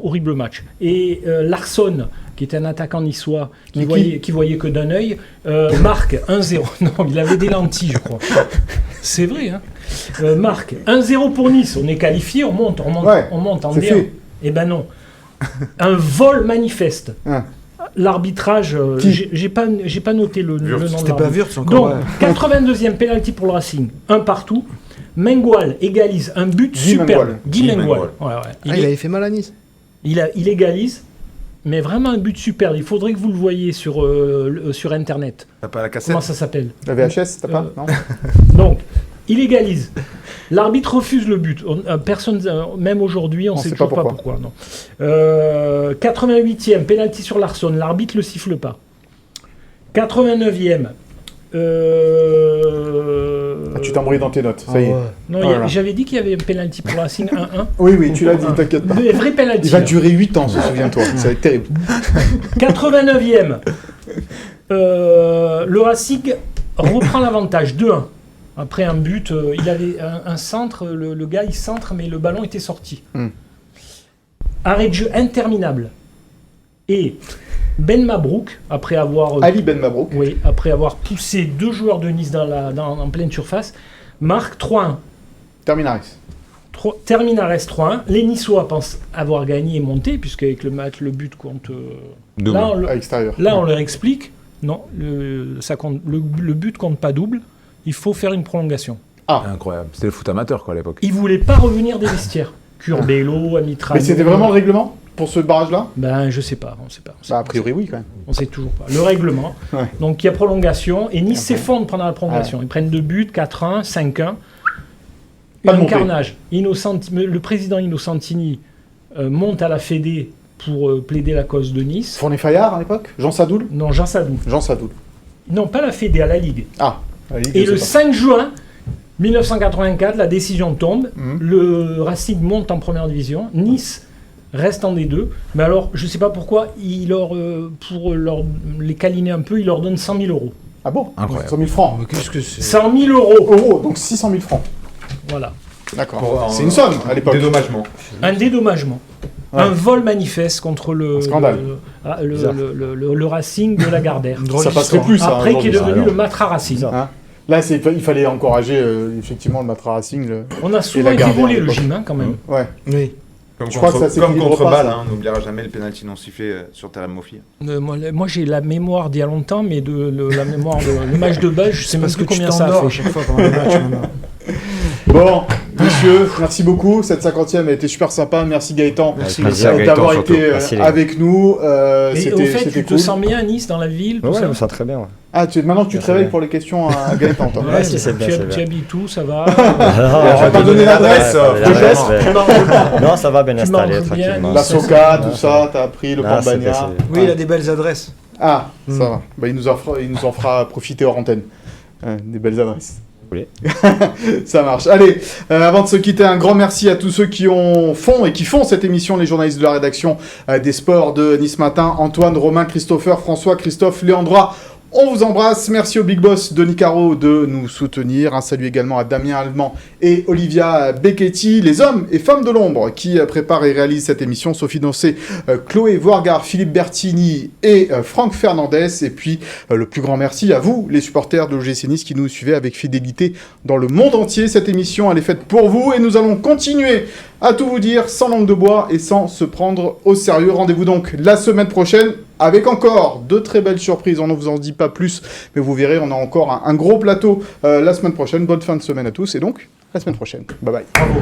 Horrible match. Et Larsson, qui était un attaquant niçois, qui voyait que d'un œil, marque 1-0. Non, il avait des lentilles, je crois. C'est vrai, hein. Marque 1-0 pour Nice. On est qualifié, on monte
Ouais,
on monte en
c'est
D1.
fait.
Eh ben non. Un vol manifeste.
Hein.
L'arbitrage,
Qui
j'ai pas noté le nom de
C'était pas
l'arbitre.
Wurtz encore.
Donc, 82e pénalty pour le Racing, un partout. Mengual égalise un but
Guy
superbe.
Mengual.
Guy
Guy
Mengual.
Mengual.
Ouais, ouais.
Il avait fait mal à Nice.
Il égalise, mais vraiment un but superbe. Il faudrait que vous le voyiez sur Internet.
T'as pas la cassette
Comment ça s'appelle?
La VHS, t'as pas? Non.
Donc, Il égalise. L'arbitre refuse le but. Personne, même aujourd'hui, on ne sait toujours pas pourquoi. Non. 88e, pénalty sur Larsson. L'arbitre ne le siffle pas. 89e.
Tu t'es embrouillé dans tes notes, ça y est.
Non, j'avais dit qu'il y avait un pénalty pour Racing 1-1.
Oui, tu l'as dit, t'inquiète pas.
Le vrai pénalty.
Il va durer 8 ans, souviens-toi. Ça va être terrible.
89e. Le Racing reprend l'avantage, 2-1. Après un but, il avait un centre, le gars il centre, mais le ballon était sorti. Arrêt de jeu interminable. Et Ben Mabrouk, après avoir...
Ali Ben Mabrouk.
Oui, après avoir poussé 2 joueurs de Nice en pleine surface, marque 3-1.
Terminares
3-1. Les Niçois pensent avoir gagné et monté, puisqu'avec le match, le but compte...
à l'extérieur.
Là, on leur explique, non, le but compte pas double. Il faut faire une prolongation.
Incroyable. C'était le foot amateur quoi à l'époque.
Ils voulaient pas revenir des vestiaires. Curbelo, Amitrano.
Mais c'était vraiment le règlement pour ce barrage-là ?
Ben je sais pas, on sait pas.
A priori oui quand même.
On sait toujours pas. Le règlement. Ouais. Donc il y a prolongation et Nice s'effondre pendant la prolongation. Ils prennent 2 buts, 4-1, 5-1. Un carnage. Le président Innocentini monte à la Fédé pour plaider la cause de Nice.
Fournier Fayard à l'époque ? Jean Sadoul ?
Non, Jean Sadoul. Non, pas la Fédé, à la Ligue. Et le 5 juin 1984, la décision tombe. Le Racing monte en première division. Nice reste en D2. Mais alors, je ne sais pas pourquoi, pour les câliner un peu, il leur donne 100 000 euros.
Ah bon ?
Incroyable.
100 000 francs.
Mais qu'est-ce que c'est ?
100 000 euros.
Donc 600 000 francs.
Voilà.
D'accord. C'est une somme à l'époque.
Dédommagement.
Un dédommagement. Ouais. Un vol manifeste contre le Racing de la Gardère.
Ça passerait plus, ça.
Après, qui est devenu le Matra Racing.
Là, il fallait encourager effectivement le Matra Racing.
On a souvent été volé le gym, quand même.
Ouais.
Oui.
Comme contre Bâle, on n'oubliera jamais le pénalty non sifflé sur terrain Mofi.
Moi, j'ai la mémoire d'il y a longtemps, mais la mémoire de le match de Bâle, je sais même plus combien ça a fait.
Chaque fois pendant le match.
Bon, messieurs, merci beaucoup. Cette 50e a été super sympa. Merci Gaëtan d'avoir été avec nous.
Et au fait, tu te sens bien à Nice, dans la ville?
Oui, je me sens très bien.
Maintenant tu te réveilles pour les questions à Gaëtan.
Tu habites où? Ça va?
Je vais pas donner l'adresse.
Non, ça va bien installé, tranquillement.
La Soca, tout ça, t'as appris le Campagna.
Oui, il a des belles adresses.
Ah, ça va. Il nous en fera profiter hors antenne. Des belles adresses.
Oui.
Ça marche. Allez, avant de se quitter, un grand merci à tous ceux qui font cette émission, les journalistes de la rédaction des sports de Nice Matin, Antoine, Romain, Christopher, François, Christophe, Léandra. On vous embrasse. Merci au Big Boss Denis Caro de nous soutenir. Un salut également à Damien Allemand et Olivia Becchetti, les hommes et femmes de l'ombre qui préparent et réalisent cette émission. Sophie Doncé, Chloé Voirgard, Philippe Bertini et Franck Fernandez. Et puis, le plus grand merci à vous, les supporters de l'OGC Nice qui nous suivez avec fidélité dans le monde entier. Cette émission, elle est faite pour vous et nous allons continuer à tout vous dire sans langue de bois et sans se prendre au sérieux. Rendez-vous donc la semaine prochaine avec encore de très belles surprises. On ne vous en dit pas plus, mais vous verrez, on a encore un gros plateau la semaine prochaine. Bonne fin de semaine à tous et donc, la semaine prochaine. Bye bye. Bravo.